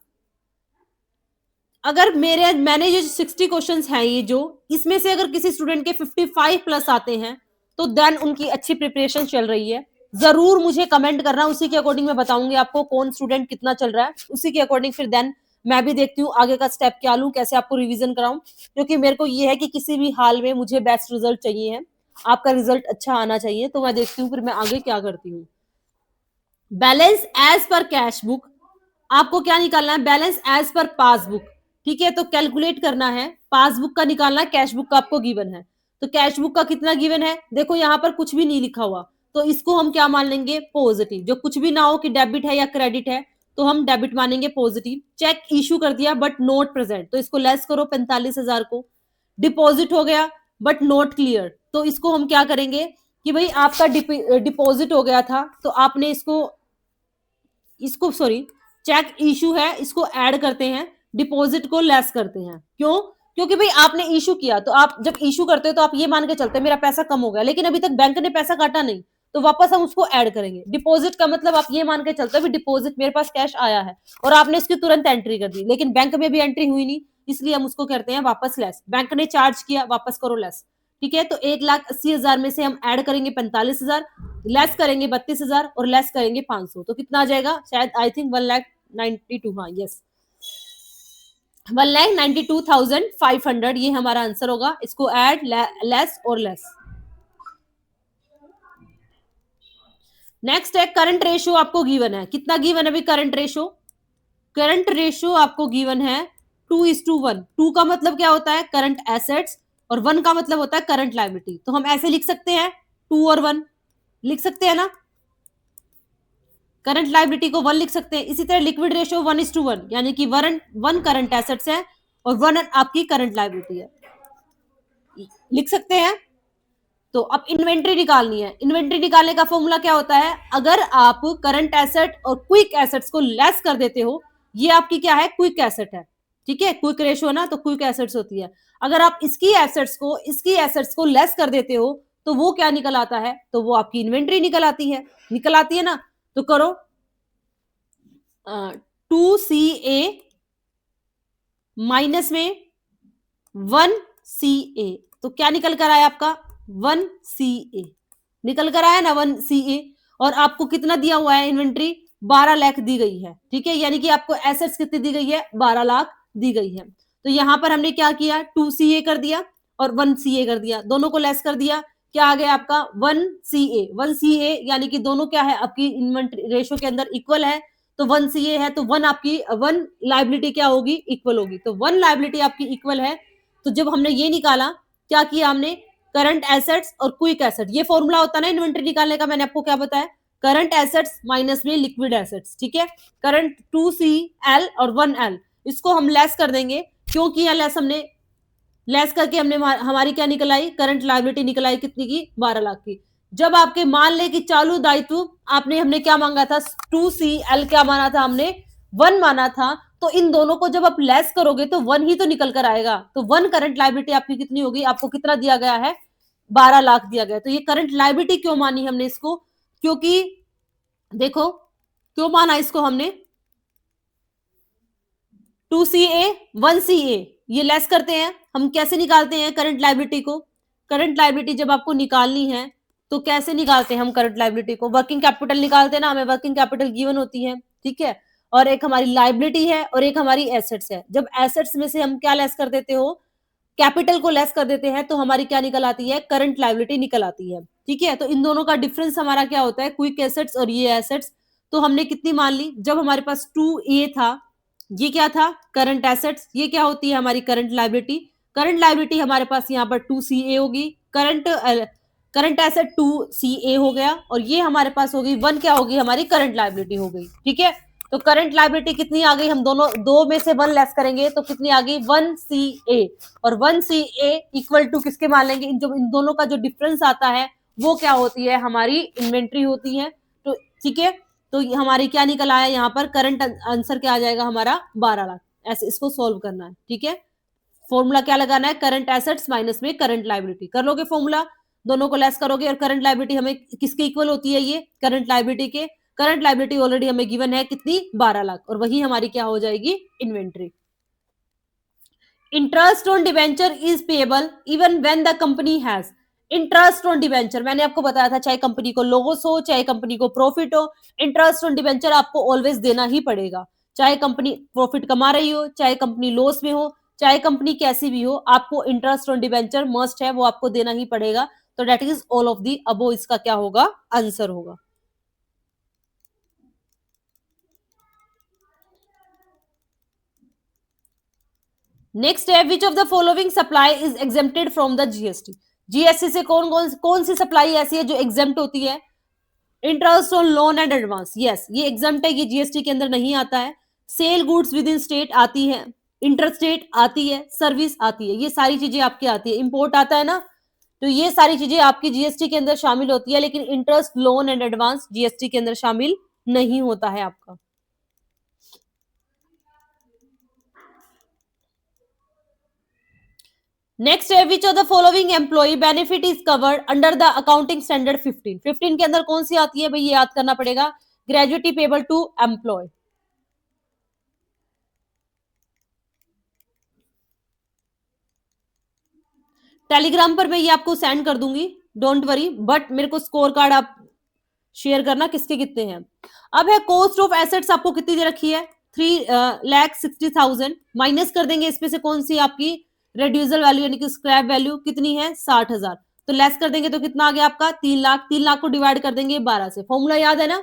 अगर मैंने जो 60 क्वेश्चंस हैं ये जो, इसमें से अगर किसी स्टूडेंट के 55 प्लस आते हैं तो देन उनकी अच्छी प्रिपरेशन चल रही है। जरूर मुझे कमेंट करना, उसी के अकॉर्डिंग मैं बताऊंगी आपको कौन स्टूडेंट कितना चल रहा है, उसी के अकॉर्डिंग फिर देन मैं भी देखती हूँ आगे का स्टेप क्या लूं, कैसे आपको रिवीजन कराऊं, क्योंकि मेरे को ये है कि किसी भी हाल में मुझे बेस्ट रिजल्ट चाहिए है, आपका रिजल्ट अच्छा आना चाहिए, तो मैं देखती हूँ फिर मैं आगे क्या करती हूँ। बैलेंस एज पर कैश बुक, आपको क्या निकालना है, बैलेंस एज पर पासबुक, ठीक है। तो कैलकुलेट करना है, पासबुक का निकालना है, कैश बुक का आपको गिवन है। तो कैश बुक का कितना गिवन है, देखो यहाँ पर कुछ भी नहीं लिखा हुआ, तो इसको हम क्या मान लेंगे, पॉजिटिव। जो कुछ भी ना हो कि डेबिट है या क्रेडिट है, तो हम डेबिट मानेंगे, पॉजिटिव। चेक इशू कर दिया बट नॉट प्रेजेंट, तो इसको लेस करो 45,000 को। डिपॉजिट हो गया बट नॉट क्लियर, तो इसको हम क्या करेंगे कि भाई आपका डिपॉजिट हो गया था, तो आपने इसको सॉरी, चेक इशू है इसको ऐड करते हैं, डिपॉजिट को लेस करते हैं। क्यों, क्योंकि भाई आपने इशू किया, तो आप जब इशू करते हो तो आप ये मान के चलते हैं मेरा पैसा कम हो गया, लेकिन अभी तक बैंक ने पैसा काटा नहीं, तो वापस हम उसको ऐड करेंगे। डिपॉजिट का मतलब आप ये मान के चलते हो डिपॉजिट मेरे पास कैश आया है और आपने इसकी तुरंत एंट्री कर दी, लेकिन बैंक में भी एंट्री हुई नहीं, इसलिए हम उसको करते हैं वापस लेस। बैंक ने चार्ज किया, वापस करो लेस, ठीक है। तो 1,80,000 में से हम ऐड करेंगे 45,000, लेस करेंगे 32,000 और लेस करेंगे 500, तो कितना आ जाएगा, शायद आई थिंक 1,92,000, हाँ यस 1,92,500, ये हमारा आंसर होगा। इसको ऐड, लेस और लेस। नेक्स्ट है करंट रेशियो, आपको गिवन है, कितना गिवन है अभी करंट रेशियो, करंट रेशियो आपको गिवन है 2:1। 2 का मतलब क्या होता है, करंट एसेट्स, और 1 का मतलब होता है करंट लायबिलिटी। तो हम ऐसे लिख सकते हैं 2 और 1 लिख सकते हैं ना, करंट लायबिलिटी को 1 लिख सकते हैं। इसी तरह लिक्विड रेशियो 1:1, यानी कि 1 करंट एसेट्स है और 1 आपकी करंट लायबिलिटी है, लिख सकते हैं। तो अब इन्वेंट्री निकालनी है। इन्वेंट्री निकालने का फॉर्मूला क्या होता है, अगर आप करंट एसेट और क्विक एसेट्स को लेस कर देते हो, ये आपकी क्या है, क्विक एसेट है, ठीक है, क्विक रेशियो ना, तो क्विक एसेट्स होती है। अगर आप इसकी एसेट्स को लेस कर देते हो तो वो क्या निकल आता है, तो वो आपकी इन्वेंट्री निकल आती है ना। तो करो 2CA माइनस में 1CA, तो क्या निकल कर आया आपका 1CA निकल कर आया ना 1CA। और आपको कितना दिया हुआ है, इन्वेंट्री 12 लाख दी गई है, ठीक है, यानी कि आपको एसेट्स कितनी दी गई है, 12 लाख दी गई है। तो यहां पर हमने क्या किया, 2CA कर दिया और 1CA कर दिया, दोनों को लेस कर दिया, क्या आ गया आपका 1CA यानी कि दोनों क्या है आपकी इन्वेंट्री रेशो के अंदर इक्वल है। तो 1CA है तो 1 लाइबिलिटी क्या होगी, इक्वल होगी। तो 1 लाइबिलिटी आपकी इक्वल है। तो जब हमने ये निकाला, क्या किया हमने, करंट एसेट्स और क्विक एसेट, ये फॉर्मूला होता है ना इन्वेंट्री निकालने का, मैंने आपको क्या बताया, करंट एसेट्स माइनस में लिक्विड एसेट्स, ठीक है। करंट 2CL और 1L, इसको हम लेस कर देंगे, क्यों किया लेस, हमने लेस करके हमने हमारी क्या निकल आई, करंट लायबिलिटी निकल आई, कितनी की, 12 लाख की। जब आपके मान ले कि चालू दायित्व आपने हमने क्या मांगा था, 2CL क्या माना था हमने, 1 माना था, तो इन दोनों को जब आप लेस करोगे तो 1 ही तो निकल कर आएगा। तो 1 करंट लायबिलिटी आपकी कितनी होगी, आपको कितना दिया गया है, 12 लाख दिया गया। तो ये करंट लायबिलिटी क्यों मानी हमने इसको, क्योंकि देखो क्यों माना इसको हमने, 2CA 1CA, ये लेस करते हैं, हम कैसे निकालते हैं करंट लायबिलिटी को, करंट लायबिलिटी जब आपको निकालनी है तो कैसे निकालते हैं हम करंट लायबिलिटी को, वर्किंग कैपिटल निकालते हैं ना, हमें वर्किंग कैपिटल गिवन होती है, ठीक है, और एक हमारी लायबिलिटी है और एक हमारी एसेट्स है। जब एसेट्स में से हम क्या लेस कर देते हो, कैपिटल को लेस कर देते हैं, तो हमारी क्या निकल आती है, करंट लायबिलिटी निकल आती है, ठीक है। तो इन दोनों का डिफरेंस हमारा क्या होता है, क्विक एसेट्स और ये एसेट्स। तो हमने कितनी मान ली, जब हमारे पास 2A था, ये क्या था, करंट एसेट्स, ये क्या होती है हमारी करंट लायबिलिटी, करंट लायबिलिटी हमारे पास यहाँ पर 2CA होगी, करंट एसेट 2CA हो गया, और ये हमारे पास होगी 1 क्या होगी, हमारी करंट लायबिलिटी हो गई, ठीक है। तो करंट लायबिलिटी कितनी आ गई, हम दोनों दो में से 1 लेस करेंगे तो कितनी आ गई 1CA, और 1CA इक्वल टू किसके मान लेंगे, इन दोनों का जो डिफरेंस आता है वो क्या होती है, हमारी इन्वेंट्री होती है। तो ठीक है, तो हमारी क्या निकल आया यहाँ पर, करंट आंसर क्या आ जाएगा हमारा 12 लाख। ऐसे इसको सोल्व करना है, ठीक है। फॉर्मूला क्या लगाना है, करंट एसेट्स माइनस में करंट लायबिलिटी, कर लोगे फॉर्मूला, दोनों को लेस करोगे, और करंट लायबिलिटी हमें किसके इक्वल होती है, ये करंट लायबिलिटी के, करंट लायबिलिटी ऑलरेडी हमें गिवन है कितनी, 12 लाख, और वही हमारी क्या हो जाएगी, inventory. Interest on debenture is payable even when the company has, interest on debenture मैंने आपको बताया था, चाहे कंपनी को लॉस हो चाहे कंपनी को प्रॉफिट हो, इंटरेस्ट ऑन डिवेंचर आपको ऑलवेज देना ही पड़ेगा, चाहे कंपनी प्रॉफिट कमा रही हो, चाहे कंपनी लॉस में हो, चाहे कंपनी कैसी भी हो, आपको इंटरेस्ट ऑन डिवेंचर मस्ट है, वो आपको देना ही पड़ेगा। तो that is all of the above, इसका क्या होगा, आंसर होगा। नेक्स्ट है, which of the following supply is exempted from the GST, GST से कौन सी सप्लाई ऐसी है जो एग्जेम्प्ट होती है, interest on loan and advance, yes ये एग्जाम्प्ट है, ये जीएसटी के अंदर नहीं आता है। Sell goods with in state आती है, इंटर स्टेट आती है, सर्विस आती है, ये सारी चीजें आपकी आती है, इंपोर्ट आता है ना, तो ये सारी चीजें आपकी जीएसटी के अंदर शामिल होती है, लेकिन interest loan and advance GST के अंदर शामिल नहीं होता है आपका। नेक्स्ट है, which of the following employ benefit is covered under the accounting standard 15 के अंदर कौन सी आती है भाई, ये याद करना पड़ेगा, gratuity payable to employ. Telegram पर मैं ये आपको सेंड कर दूंगी, डोंट वरी, बट मेरे को स्कोर कार्ड आप शेयर करना किसके कितने हैं। अब है कॉस्ट ऑफ एसेट्स, आपको कितनी दे रखी है, 3,60,000, माइनस कर देंगे इसमें से कौन सी आपकी रेड्यूजल वैल्यू यानी कि स्क्रैप वैल्यू कितनी है, 60,000, तो लेस कर देंगे तो कितना आ गया आपका 3 लाख, 3 लाख को डिवाइड कर देंगे 12 से, फॉर्मूला याद है ना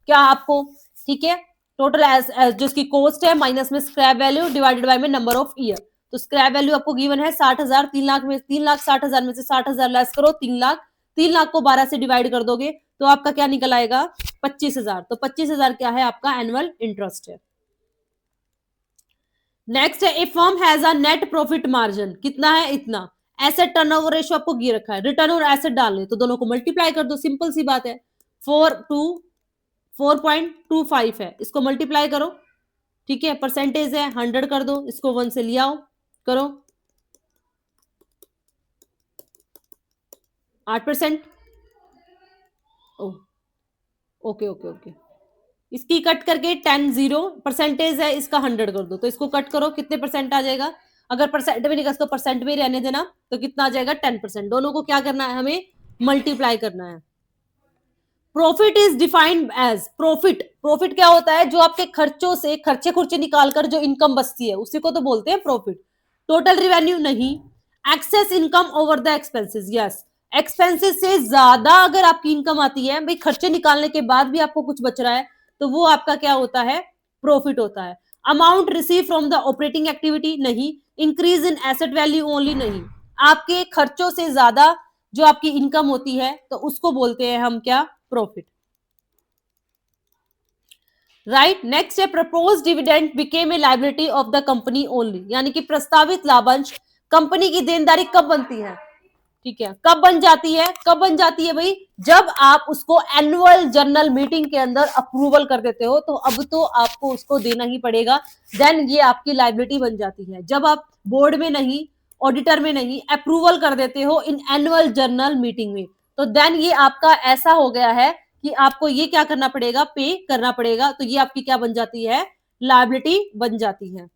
क्या आपको, ठीक है। टोटल जो इसकी कॉस्ट है माइनस में स्क्रैप वैल्यू डिवाइडेड बाय में नंबर ऑफ ईयर, तो स्क्रैप वैल्यू आपको गिवन है 60,000, 3,60,000 में से 60,000 लेस करो 3 लाख, 3 लाख को 12 से डिवाइड कर दोगे तो आपका क्या निकल आएगा 25,000, तो 25,000 क्या है आपका एनुअल इंटरेस्ट है। नेक्स्ट है, a firm has a net profit margin, कितना है, इतना, एसेट टर्नओवर रेशियो आपको गिर रखा है, रिटर्न और एसेट डालने, तो दोनों को मल्टीप्लाई कर दो, सिंपल सी बात है। 4.25 है, इसको मल्टीप्लाई करो, ठीक है। परसेंटेज है 100 कर दो, इसको 1 से लिया आओ, करो 8%। ओके ओके ओके, इसकी कट करके 10 0 परसेंटेज है, इसका 100 कर दो, तो इसको कट करो, कितने परसेंट आ जाएगा? अगर परसेंट में निकाल तो परसेंट में रहने देना, तो कितना आ जाएगा? 10%। दोनों को क्या करना है? हमें मल्टीप्लाई करना है। Profit is defined as profit. Profit क्या होता है? जो आपके खर्चों से खर्चे खुर्चे निकालकर जो इनकम बचती है, उसी को तो बोलते हैं प्रॉफिट। टोटल रिवेन्यू नहीं, excess income over the expenses. Yes, expenses से ज्यादा अगर आपकी इनकम आती है, भाई खर्चे निकालने के बाद भी आपको कुछ बच रहा है, तो वो आपका क्या होता है? प्रॉफिट होता है। Amount receive from the operating activity नहीं, increase in asset value only नहीं, आपके खर्चों से ज्यादा जो आपकी इनकम होती है, तो उसको बोलते हैं हम क्या? प्रॉफिट। राइट, नेक्स्ट है propose dividend became a liability of the company only, यानी कि प्रस्तावित लाभांश कंपनी की देनदारी कब बनती है? ठीक है, कब बन जाती है? कब बन जाती है भाई? जब आप उसको एनुअल जनरल मीटिंग के अंदर अप्रूवल कर देते हो, तो अब तो आपको उसको देना ही पड़ेगा, देन ये आपकी लायबिलिटी बन जाती है। जब आप बोर्ड में नहीं, ऑडिटर में नहीं, अप्रूवल कर देते हो इन एनुअल जनरल मीटिंग में, तो देन ये आपका ऐसा हो गया है कि आपको ये क्या करना पड़ेगा? पे करना पड़ेगा। तो ये आपकी क्या बन जाती है? लायबिलिटी बन जाती है।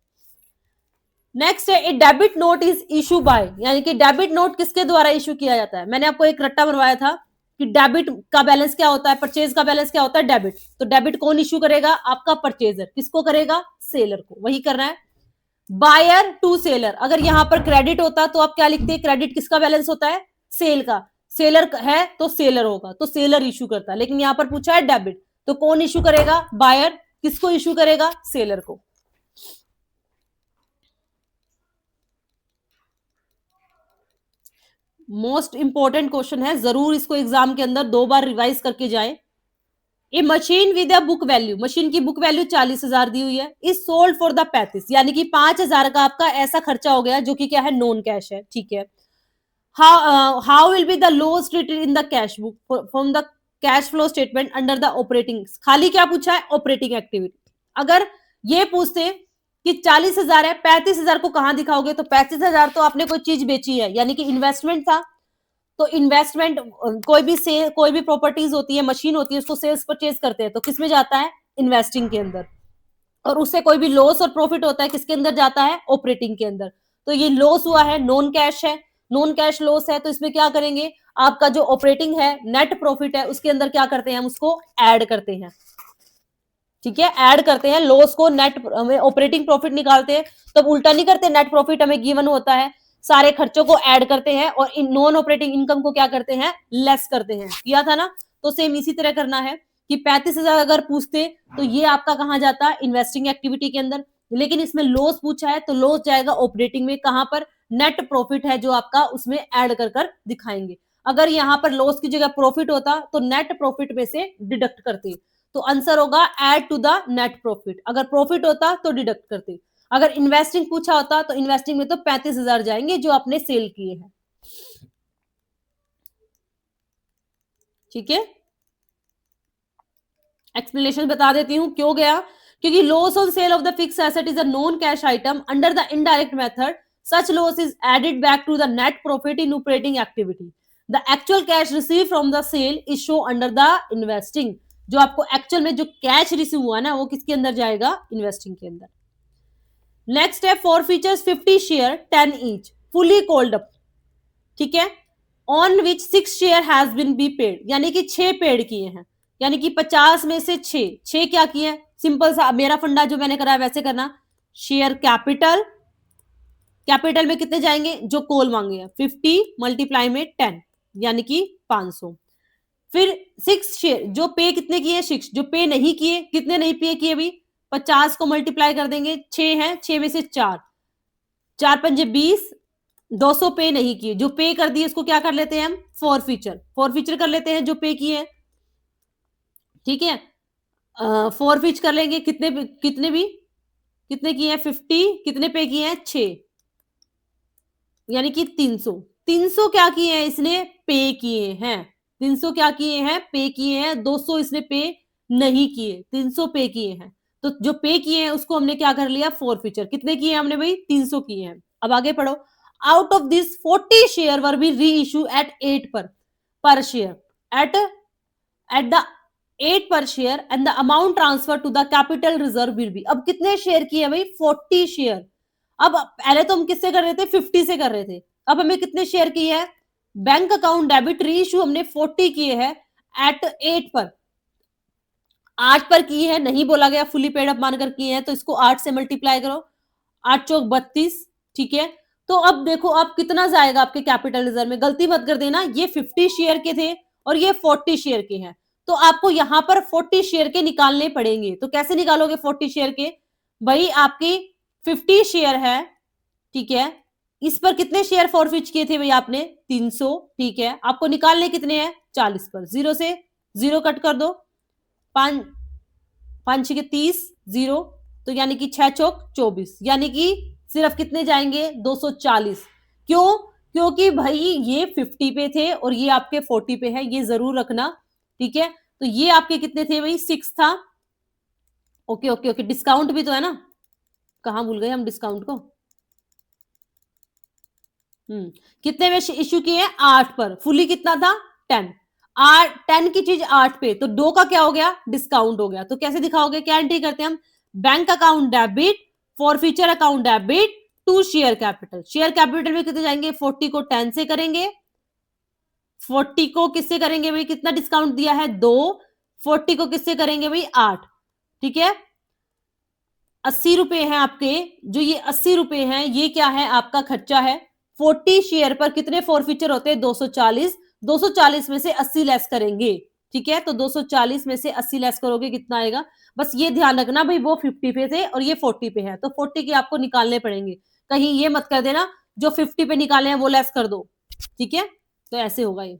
नेक्स्ट है a debit note is issue by, यानी कि डेबिट नोट किसके द्वारा इशू किया जाता है? मैंने आपको एक रट्टा बनवाया था कि डेबिट का बैलेंस क्या होता है, परचेज का बैलेंस क्या होता है? डेबिट। तो डेबिट कौन इशू करेगा? आपका परचेजर। किसको करेगा? सेलर को। वही करना है। बायर टू सेलर, अगर यहां पर क्रेडिट होता तो आप क्या लिखते हैं? क्रेडिट किसका बैलेंस होता है? सेल का। सेलर है तो सेलर होगा, तो सेलर इशू करता है, लेकिन यहां पर पूछा है डेबिट, तो कौन इशू करेगा? बायर। किसको इशू करेगा? सेलर को। मोस्ट इंपॉर्टेंट क्वेश्चन है, जरूर इसको एग्जाम के अंदर 2 बार रिवाइज करके जाए। A machine with a book value, machine की बुक वैल्यू 40,000 दी हुई है, इज सोल्ड फॉर द 35, यानी कि 5,000 का आपका ऐसा खर्चा हो गया जो कि क्या है? नॉन कैश है, ठीक है। How will be the loss treated in the cash book from the cash flow statement under the operating? खाली क्या पूछा है? Operating activity. अगर ये पूछते कि 40,000 है, 35,000 को कहां दिखाओगे? तो 35,000 तो आपने कोई चीज बेची है, यानी कि इन्वेस्टमेंट था, तो इन्वेस्टमेंट कोई भी सेल, कोई भी प्रॉपर्टीज होती है, मशीन होती है, उसको सेल्स परचेज करते हैं, तो किसमें जाता है? इन्वेस्टिंग के अंदर। और उससे कोई भी लॉस और प्रॉफिट होता है, किसके अंदर जाता है? ऑपरेटिंग के अंदर। तो ये लॉस हुआ है, नॉन कैश है, नॉन कैश लॉस है, तो इसमें क्या करेंगे? आपका जो ऑपरेटिंग है, नेट प्रॉफिट है, उसके अंदर क्या करते हैं? हम उसको ऐड करते हैं, ठीक है, ऐड करते हैं लॉस को, नेट हमें ऑपरेटिंग प्रॉफिट निकालते हैं, तब उल्टा नहीं करते, नेट प्रॉफिट हमें गिवन होता है, सारे खर्चों को ऐड करते हैं और इन नॉन ऑपरेटिंग इनकम को क्या करते हैं? लेस करते हैं। किया था ना? तो सेम इसी तरह करना है कि 35,000 अगर पूछते तो ये आपका कहां जाता है? इन्वेस्टिंग एक्टिविटी के अंदर, लेकिन इसमें लॉस पूछा है तो लॉस जाएगा ऑपरेटिंग में, कहां पर? नेट प्रॉफिट है जो आपका, उसमें ऐड कर कर दिखाएंगे। अगर यहां पर लॉस की जगह प्रॉफिट होता तो नेट प्रॉफिट में से डिडक्ट करते, तो आंसर होगा add to the net profit. अगर प्रॉफिट होता तो डिडक्ट करते। अगर इन्वेस्टिंग पूछा होता तो इन्वेस्टिंग में तो 35,000 जाएंगे जो आपने सेल किए हैं, ठीक है। एक्सप्लेनेशन बता देती हूं क्यों गया, क्योंकि loss on sale of the fix asset is a non cash item under the indirect method, such loss is added back to the net profit in operating activity, the actual cash receive from the sale is show under the investing. जो आपको actual में जो cash receive हुआ ना, वो किसके अंदर जाएगा? इन्वेस्टिंग के अंदर। नेक्स्ट है forfeitures 50 share 10 each fully called up, ठीक है, on which 6 share has been be paid, यानी कि 6 पेड किए हैं, यानी कि 50 में से 6 क्या किए हैं? सिंपल सा मेरा फंडा जो मैंने करा है वैसे करना। शेयर कैपिटल, कैपिटल में कितने जाएंगे? जो कॉल मांगे हैं, 50 मल्टीप्लाई में 10, यानी कि 500। फिर 6 शेयर जो पे कितने किए? 6। जो पे नहीं किए, कितने नहीं पे किए भी? 50 को मल्टीप्लाई कर देंगे, 6 है, 6 में से 4, 4 पंजे 20, 200 पे नहीं किए, जो पे कर दिए उसको क्या कर लेते हैं हम? फॉरफीचर, फॉरफीचर कर लेते हैं जो पे किए हैं, ठीक है। फॉरफीच कर लेंगे, कितने कितने भी कितने किए हैं? 50, कितने पे किए हैं? 6, यानी कि 300, 300 क्या किए हैं इसने, पे किए हैं। 300 क्या किए हैं, पे किए हैं। 200 इसने पे नहीं किए, 300 पे किए हैं। तो जो पे किए हैं उसको हमने क्या कर लिया, फॉरफीचर। कितने किए हैं हमने भाई, 300 किए हैं। अब आगे पढ़ो। Out of this 40 share were be reissue at 8 per share at the 8 per share and the amount transfer to the capital reserve will be. अब कितने शेयर किए भाई, 40 शेयर। अब पहले तो हम किससे कर रहे थे, 50 से कर रहे थे। अब हमें कितने शेयर किए हैं, बैंक अकाउंट डेबिट री इशू हमने 40 किए हैं एट 8 पर। 8 पर किए हैं, नहीं बोला गया, फुली पेड अप मानकर किए हैं, तो इसको 8 से मल्टीप्लाई करो, 8 चौक 32। ठीक है, तो अब देखो अब कितना जाएगा आपके कैपिटल रिजर्व में। गलती मत कर देना, ये 50 शेयर के थे और ये 40 शेयर के हैं, तो आपको यहां पर 40 शेयर के निकालने पड़ेंगे। तो कैसे निकालोगे 40 शेयर के, भाई आपकी 50 शेयर है, ठीक है, इस पर कितने शेयर फॉरफिट किए थे भाई आपने, 300। ठीक है, आपको निकालने कितने हैं, 40 पर। जीरो से जीरो कट कर दो, 5 के 30, जीरो, तो यानी कि 6 चौक 24, यानी कि सिर्फ कितने जाएंगे, 240। क्यों, क्योंकि भाई ये 50 पे थे और ये आपके 40 पे है, ये जरूर रखना। ठीक है, तो ये आपके कितने थे भाई, 6 था। ओके ओके ओके, डिस्काउंट भी तो है ना, कहां भूल गए हम डिस्काउंट को। कितने में इश्यू किए हैं, 8 पर। फुली कितना था, 10। 10 की चीज 8 पे, तो 2 का क्या हो गया, डिस्काउंट हो गया। तो कैसे दिखाओगे, क्या एंट्री करते हैं हम, bank account debit forfeiture account debit to share capital. Share capital में कितने जाएंगे, 40 को 10 से करेंगे, 40 को किससे करेंगे भाई, कितना डिस्काउंट दिया है, 2। 40 को किससे करेंगे भाई, 8। ठीक है, 80 रुपए हैं आपके, जो ये 80 रुपए हैं, ये क्या है, आपका खर्चा है। 40 शेयर पर कितने फॉरफीचर होते हैं, 240। 240 में से 80 लेस करेंगे। ठीक है, तो 240 में से 80 लेस करोगे, कितना आएगा। बस ये ध्यान रखना भाई, वो 50 पे थे और ये 40 पे है, तो 40 के आपको निकालने पड़ेंगे। कहीं ये मत कर देना जो 50 पे निकाले हैं वो लेस कर दो। ठीक है, तो ऐसे होगा ये।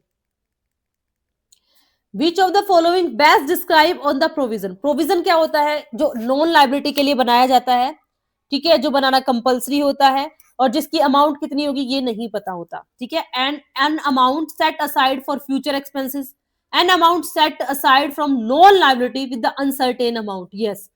विच of the following best describe on the provision. Provision क्या होता है, जो नॉन लाइबिलिटी के लिए बनाया जाता है। ठीक है, जो बनाना कंपलसरी होता है और जिसकी अमाउंट कितनी होगी ये नहीं पता होता। ठीक है, and an amount set aside for future expenses, an amount set aside from non liability with the uncertain amount. Yes,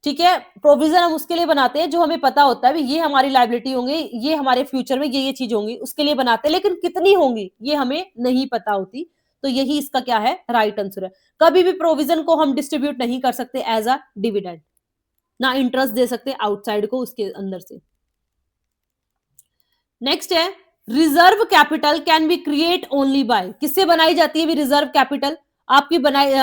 ठीक है, प्रोविजन हम उसके लिए बनाते हैं जो हमें पता होता है ये हमारी लाइबिलिटी होंगी, ये हमारे फ्यूचर में ये चीज होंगी, उसके लिए बनाते हैं, लेकिन कितनी होंगी ये हमें नहीं पता होती। तो यही इसका क्या है, राइट आंसर है। कभी भी प्रोविजन को हम डिस्ट्रीब्यूट नहीं कर सकते एज अ डिविडेंड, ना इंटरेस्ट दे सकते आउटसाइड को उसके अंदर से। नेक्स्ट है, reserve capital can be create only by. किससे बनाई जाती है रिजर्व कैपिटल, आपकी बनाई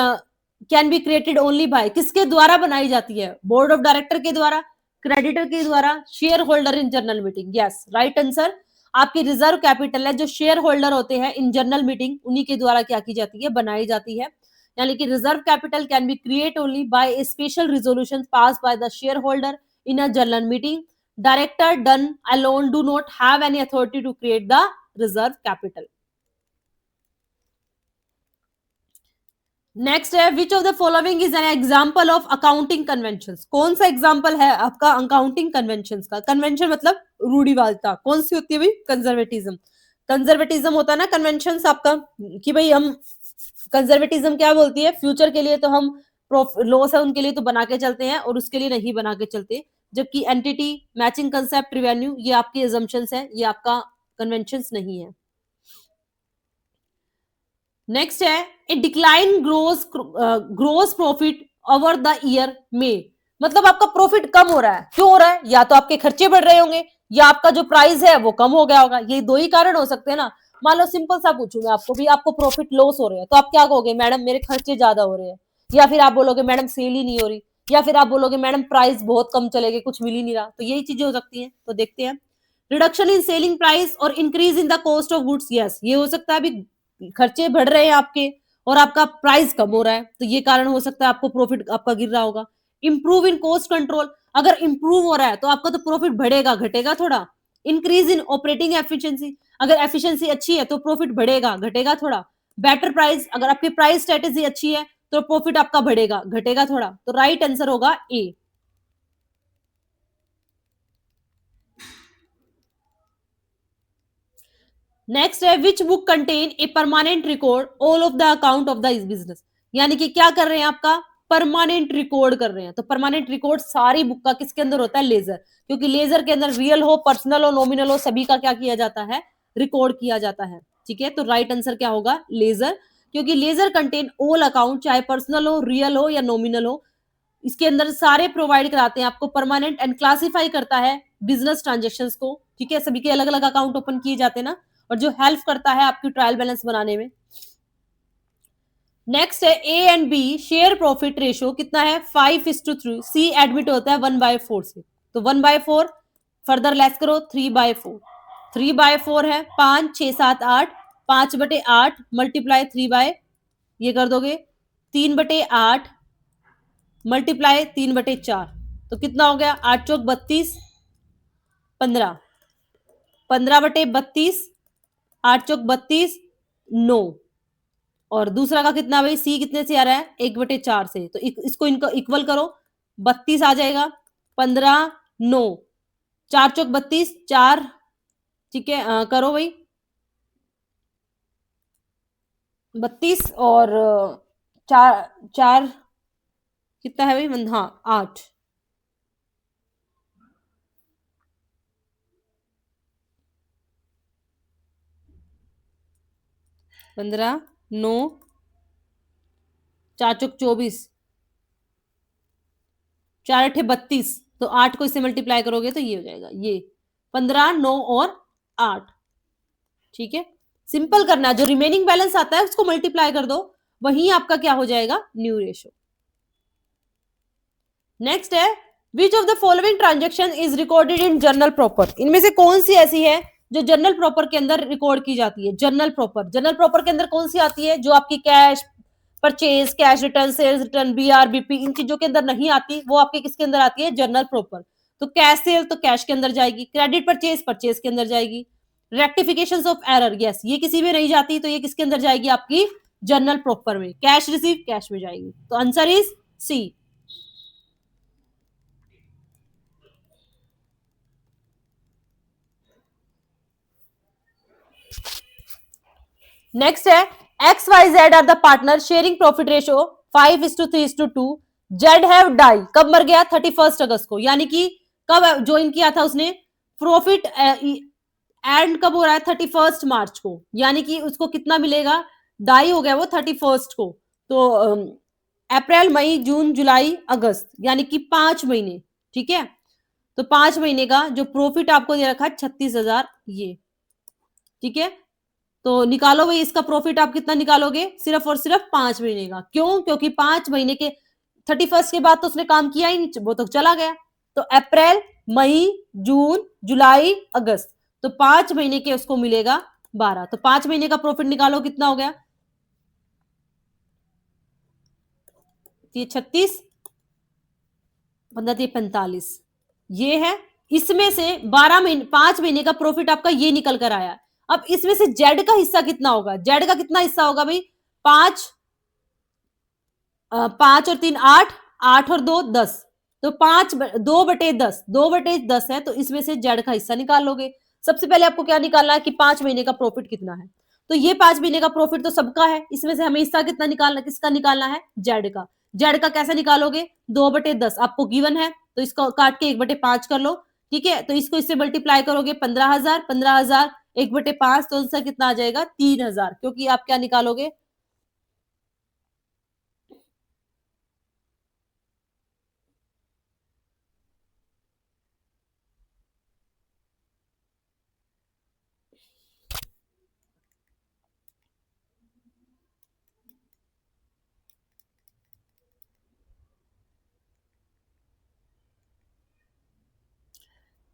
can be created only by, किसके द्वारा बनाई जाती है, बोर्ड ऑफ डायरेक्टर के द्वारा, क्रेडिटर के द्वारा, share holder in general meeting. Yes, right answer. आपकी रिजर्व कैपिटल है, जो शेयर होल्डर होते हैं इन जनरल मीटिंग, उन्हीं के द्वारा क्या की जाती है, बनाई जाती है। यानी कि reserve capital can be create only by A special resolution pass by the share holder in a general meeting. Director done alone do not have any authority to create the reserve capital. Next है, which of the following is an example of accounting convention. कौन सा एग्जाम्पल है आपका accounting convention का। Convention मतलब रूढ़िवादिता, कौन सी होती है भाई, कंजर्वेटिज्म। कंजर्वेटिज्म होता है ना कन्वेंशन आपका, कि भाई हम कंजर्वेटिज्म क्या बोलती है, फ्यूचर के लिए तो हम लॉस है उनके लिए तो बना के चलते हैं और उसके लिए नहीं बना के चलते। जबकि एंटिटी, मैचिंग कंसेप्ट, रिवेन्यू, ये आपके एजम्पशंस है, ये आपका कन्वेंशंस नहीं है। नेक्स्ट है, a decline gross profit over the year में। मतलब आपका प्रॉफिट कम हो रहा है, क्यों हो रहा है, या तो आपके खर्चे बढ़ रहे होंगे या आपका जो प्राइस है वो कम हो गया होगा, ये दो ही कारण हो सकते हैं ना। मान लो सिंपल सा पूछूं मैं आपको भी, आपको प्रॉफिट लॉस हो रहे हैं तो आप क्या कहोगे, मैडम मेरे खर्चे ज्यादा हो रहे हैं, या फिर आप बोलोगे मैडम सेल ही नहीं हो रही, या फिर आप बोलोगे मैडम प्राइस बहुत कम चलेगी, कुछ मिल ही नहीं रहा। तो यही चीजें हो सकती हैं, तो देखते हैं। रिडक्शन इन सेलिंग प्राइस और increase in the cost of goods. Yes, ये हो सकता है, अभी खर्चे बढ़ रहे हैं आपके और आपका प्राइस कम हो रहा है, तो ये कारण हो सकता है आपको प्रॉफिट आपका गिर रहा होगा। इंप्रूव इन कॉस्ट कंट्रोल, अगर इंप्रूव हो रहा है तो आपका तो प्रॉफिट बढ़ेगा घटेगा थोड़ा। इंक्रीज इन ऑपरेटिंग एफिशिएंसी, अगर एफिशिएंसी अच्छी है तो प्रॉफिट बढ़ेगा घटेगा थोड़ा। बेटर प्राइस, अगर आपकी प्राइस स्ट्रेटेजी अच्छी है तो प्रॉफिट आपका बढ़ेगा घटेगा थोड़ा। तो राइट आंसर होगा ए। नेक्स्ट है which book contain a permanent record all of the account of the business, यानी कि क्या कर रहे हैं आपका परमानेंट रिकॉर्ड कर रहे हैं। तो परमानेंट रिकॉर्ड सारी बुक का किसके अंदर होता है, लेजर, क्योंकि लेजर के अंदर रियल हो, पर्सनल हो, नॉमिनल हो, सभी का क्या किया जाता है, रिकॉर्ड किया जाता है। ठीक है, तो राइट आंसर क्या होगा, लेजर, क्योंकि लेजर कंटेन ऑल अकाउंट, चाहे पर्सनल हो, रियल हो या नॉमिनल हो, इसके अंदर सारे प्रोवाइड कराते हैं आपको परमानेंट, एंड क्लासिफाई करता है बिजनेस ट्रांजेक्शंस को। ठीक है, सभी के अलग अलग अकाउंट ओपन किए जाते हैं ना, और जो हेल्प करता है आपकी ट्रायल बैलेंस बनाने में। नेक्स्ट है A and B share profit ratio कितना है, 5:3। सी एडमिट होता है 1/4 से, तो 1/4 फर्दर लेस करो 3/4, 3/4 है 5, 6, 7, 8, 5/8 मल्टीप्लाई 3 ये कर दोगे 3/8 मल्टीप्लाई 3/4, तो कितना हो गया, 8×4 = 32, 15, 15/32, 8×4 = 9, और दूसरा का कितना भाई, सी कितने से आ रहा है, 1/4 से, तो इसको इनको इक्वल करो, 32 आ जाएगा, 15, 9, 4×4 = 32, 4, ठीक है, करो भाई 32 और 4, 4 कितना है भाई, हाँ 8, 15, 9, 4×4 = 24, 4×8 = 32, तो 8 को इससे मल्टीप्लाई करोगे तो ये हो जाएगा, ये 15, 9 और 8। ठीक है, सिंपल करना है, जो रिमेनिंग बैलेंस आता है उसको मल्टीप्लाई कर दो, वही आपका क्या हो जाएगा, न्यू रेशियो। नेक्स्ट है which of the following transaction is recorded in journal proper, इनमें से कौन सी ऐसी है जो जर्नल प्रॉपर के अंदर रिकॉर्ड की जाती है। जर्नल प्रॉपर, जर्नल प्रॉपर के अंदर कौन सी आती है, जो आपकी cash purchase, cash return, sales return, BR BP, इन चीजों के अंदर नहीं आती, वो आपके किसके अंदर आती है, जर्नल प्रॉपर। तो कैश सेल तो कैश के अंदर जाएगी, क्रेडिट परचेज परचेज के अंदर जाएगी, रेक्टिफिकेशन ऑफ एरर, यस, ये किसी में नहीं जाती, तो ये किसके अंदर जाएगी, आपकी जर्नल प्रॉपर में। कैश रिसीव कैश में जाएगी, तो आंसर इज सी। नेक्स्ट है X Y Z are the partner sharing profit ratio 5:3:2, Z have die, कब मर गया, 31 अगस्त को, यानी कि कब ज्वाइन किया था उसने, प्रॉफिट एंड कब हो रहा है, 31 मार्च को, यानी कि उसको कितना मिलेगा, डाई हो गया वो 31 को, तो अप्रैल मई जून जुलाई अगस्त, यानी कि 5 महीने। ठीक है, तो 5 महीने का जो प्रॉफिट आपको दे रखा है 36,000, ये ठीक है, तो निकालो भाई इसका प्रॉफिट, आप कितना निकालोगे, सिर्फ और सिर्फ 5 महीने का, क्यों, क्योंकि 5 महीने के 31 के बाद तो उसने काम किया ही नहीं, वो तो चला गया, तो अप्रैल मई जून जुलाई अगस्त, तो 5 महीने के उसको मिलेगा 12, तो 5 महीने का प्रॉफिट निकालो कितना हो गया, ये 36, 15, 45, ये है, इसमें से 12 महीने 5 महीने का प्रॉफिट आपका ये निकल कर आया। अब इसमें से जेड का हिस्सा कितना होगा, जेड का कितना हिस्सा होगा भाई, 5, 5 और 3 8, 8 और 2 10, तो 2/10, 2/10 है, तो इसमें से जेड का हिस्सा निकाल लोगे। सबसे पहले आपको क्या निकालना है कि 5 महीने का प्रॉफिट कितना है, तो ये 5 महीने का प्रॉफिट तो सबका है, इसमें से हमें हिस्सा कितना निकालना, किसका निकालना है, जेड का। जेड का कैसे निकालोगे, 2/10 आपको गिवन है, तो इसको काट के 1/5 कर लो। ठीक है, तो इसको इससे मल्टीप्लाई करोगे 15,000, 15,000 1/5, तो आंसर कितना आ जाएगा, 3,000, क्योंकि आप क्या निकालोगे,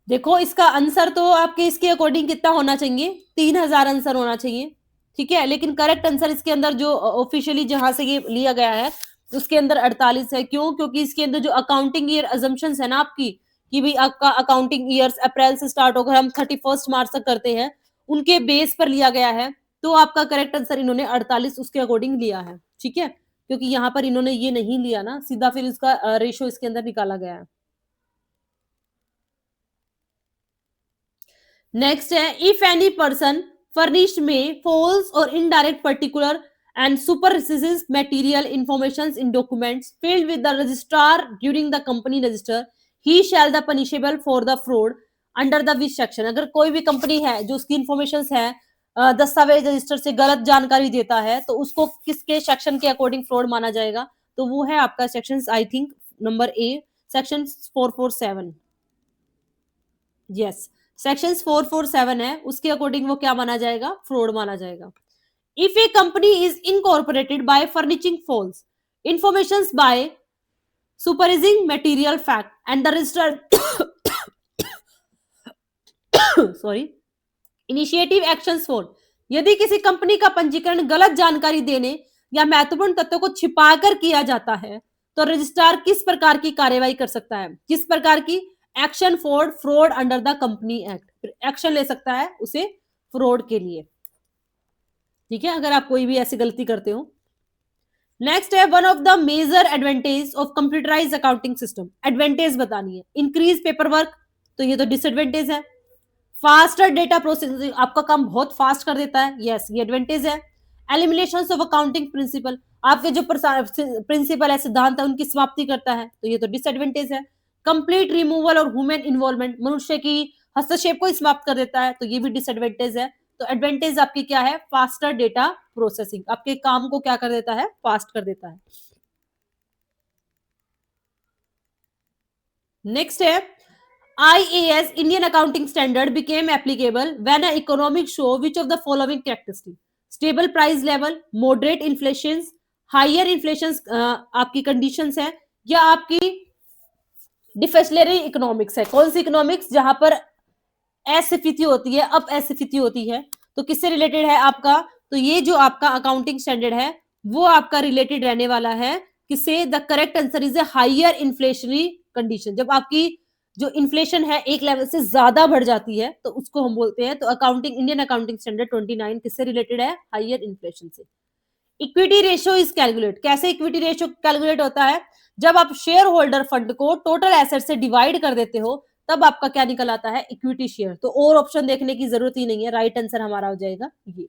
देखो इसका आंसर तो आपके इसके अकॉर्डिंग कितना होना चाहिए, 3,000 आंसर होना चाहिए। ठीक है, लेकिन करेक्ट आंसर इसके अंदर जो ऑफिशियली जहां से ये लिया गया है उसके अंदर 48 है। क्यों, क्योंकि इसके अंदर जो अकाउंटिंग ईयर अजम्पशंस है ना आपकी, कि भाई आपका अकाउंटिंग ईयर्स अप्रैल से स्टार्ट होकर हम 31 मार्च तक करते हैं, उनके बेस पर लिया गया है, तो आपका करेक्ट आंसर इन्होंने 48 उसके अकॉर्डिंग लिया है। ठीक है, क्योंकि यहाँ पर इन्होंने ये नहीं लिया ना सीधा, फिर इसका रेशो इसके अंदर निकाला गया है। नेक्स्ट है if any person furnished may false or indirect particular and supersedes material informations in documents filed with the registrar during the company register, he shall the punishable for the fraud under the which section. अगर कोई भी company है जो उसकी information है दस्तावेज register से गलत जानकारी देता है तो उसको किसके सेक्शन के अकॉर्डिंग फ्रॉड माना जाएगा, तो वो है आपका section I think number A, section 447. Yes, section 447 है, उसके अकॉर्डिंग वो क्या माना जाएगा, फ्रॉड माना जाएगा. If a company is incorporated by furnishing false informations by superseding material fact and the registered sorry initiative actions for, यदि किसी कंपनी का पंजीकरण गलत जानकारी देने या महत्वपूर्ण तथ्यों को छिपाकर किया जाता है तो रजिस्ट्रार किस प्रकार की कार्यवाही कर सकता है, किस प्रकार की, action for fraud under the company act, action ले सकता है उसे फ्रॉड के लिए. ठीक है, अगर आप कोई भी ऐसी गलती करते हो. नेक्स्ट है one of the major advantage of computerized accounting system. Advantage बतानी है, इंक्रीज पेपर वर्क, तो ये तो डिसएडवांटेज है. फास्टर डेटा प्रोसेसिंग, आपका काम बहुत फास्ट कर देता है, यस ये एडवांटेज है. एलिमिनेशन ऑफ अकाउंटिंग प्रिंसिपल, आपके जो प्रिंसिपल है, सिद्धांत है, उनकी समाप्ति करता है, तो ये तो डिसएडवांटेज है. कंप्लीट रिमूवल और ह्यूमन इन्वॉल्वमेंट, मनुष्य की हस्तक्षेप को समाप्त कर देता है, तो ये भी डिसएडवांटेज है. तो एडवांटेज आपकी क्या है, फास्टर डेटा प्रोसेसिंग, आपके काम को क्या कर देता है, फास्ट कर देता है. नेक्स्ट है IAS Indian Accounting Standard became applicable when an economic show which of the following characteristics: stable price level, moderate inflation, higher inflation आपकी conditions है, या आपकी डिफेशनरी इकोनॉमिक्स है. कौन सी इकोनॉमिक्स, जहां पर असफीति होती है, अप असफीति होती है, तो किससे रिलेटेड है आपका, तो ये जो आपका अकाउंटिंग स्टैंडर्ड है वो आपका रिलेटेड रहने वाला है किससे, the correct answer is a higher inflationary condition. जब आपकी जो इन्फ्लेशन है एक लेवल से ज्यादा बढ़ जाती है तो उसको हम बोलते हैं. तो अकाउंटिंग इंडियन अकाउंटिंग स्टैंडर्ड 29 किससे रिलेटेड है, हायर इन्फ्लेशन से. इक्विटी रेशियो इज कैलकुलेट, कैसे इक्विटी रेशियो कैलकुलेट होता है, जब आप शेयर होल्डर फंड को टोटल एसेट से डिवाइड कर देते हो तब आपका क्या निकल आता है, इक्विटी शेयर. तो और ऑप्शन देखने की जरूरत ही नहीं है, राइट आंसर हमारा हो जाएगा ये.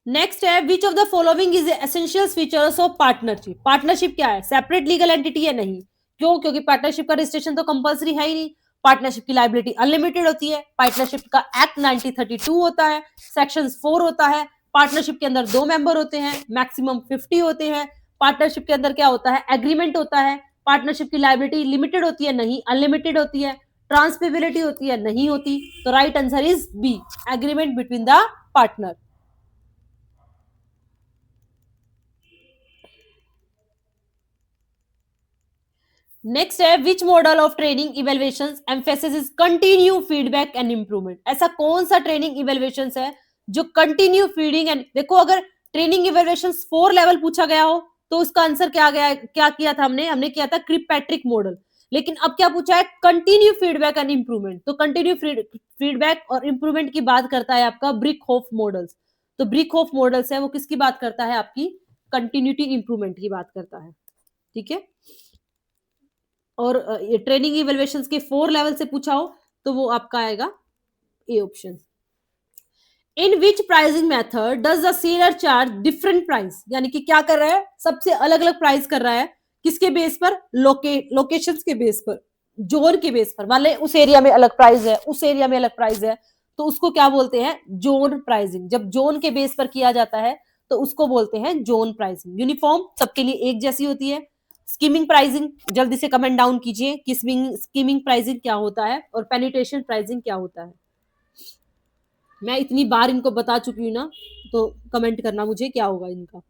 नेक्स्ट है which of the following is essential features of partnership. Partnership क्या है, सेपरेट लीगल एंटिटी है, नहीं. क्यों, क्योंकि पार्टनरशिप का रजिस्ट्रेशन तो कंपलसरी है ही नहीं. पार्टनरशिप की लायबिलिटी अनलिमिटेड होती है. पार्टनरशिप का एक्ट 1932 होता है, सेक्शन 4 होता है. पार्टनरशिप के अंदर 2 मेंबर होते हैं, मैक्सिमम 50 होते हैं. पार्टनरशिप के अंदर क्या होता है, एग्रीमेंट होता है. पार्टनरशिप की लायबिलिटी लिमिटेड होती है, नहीं, अनलिमिटेड होती है. ट्रांसफरेबिलिटी होती है, नहीं होती. तो right answer is B, agreement between the partner. Next है which model of training evaluation emphasis continue feedback and improvement. ऐसा कौन सा ट्रेनिंग इवेल्युएशन है जो कंटिन्यू फीडिंग एंड, देखो अगर ट्रेनिंग इवेल्युएशन 4 लेवल पूछा गया हो तो उसका आंसर क्या गया, क्या किया था हमने किया था क्रिपैट्रिक मॉडल. लेकिन अब क्या पूछा है, कंटिन्यू फीडबैक एंड इंप्रूवमेंट. तो कंटिन्यू फीडबैक और इंप्रूवमेंट की बात करता है आपका ब्रिक होफ मॉडल्स. तो ब्रिक होफ मॉडल्स है वो किसकी बात करता है, आपकी कंटिन्यूटी इंप्रूवमेंट की बात करता है. ठीक है, और ट्रेनिंग इवैल्यूएशन के 4 लेवल से पूछा हो तो वो आपका आएगा A option. In which pricing method does the seller charge different price, यानी कि क्या कर रहा है, सबसे अलग अलग प्राइस कर रहा है, किसके बेस पर, लोकेशंस के बेस पर, जोन के बेस पर. मान ले उस एरिया में अलग प्राइस है, उस एरिया में अलग प्राइस है, तो उसको क्या बोलते हैं, जोन प्राइसिंग. जब जोन के बेस पर किया जाता है तो उसको बोलते हैं जोन प्राइसिंग. यूनिफॉर्म सबके लिए एक जैसी होती है. स्कीमिंग प्राइसिंग, जल्दी से कमेंट डाउन कीजिए कि स्कीमिंग प्राइसिंग क्या होता है और पेनिट्रेशन प्राइसिंग क्या होता है. मैं इतनी बार इनको बता चुकी हूँ ना, तो कमेंट करना मुझे क्या होगा इनका.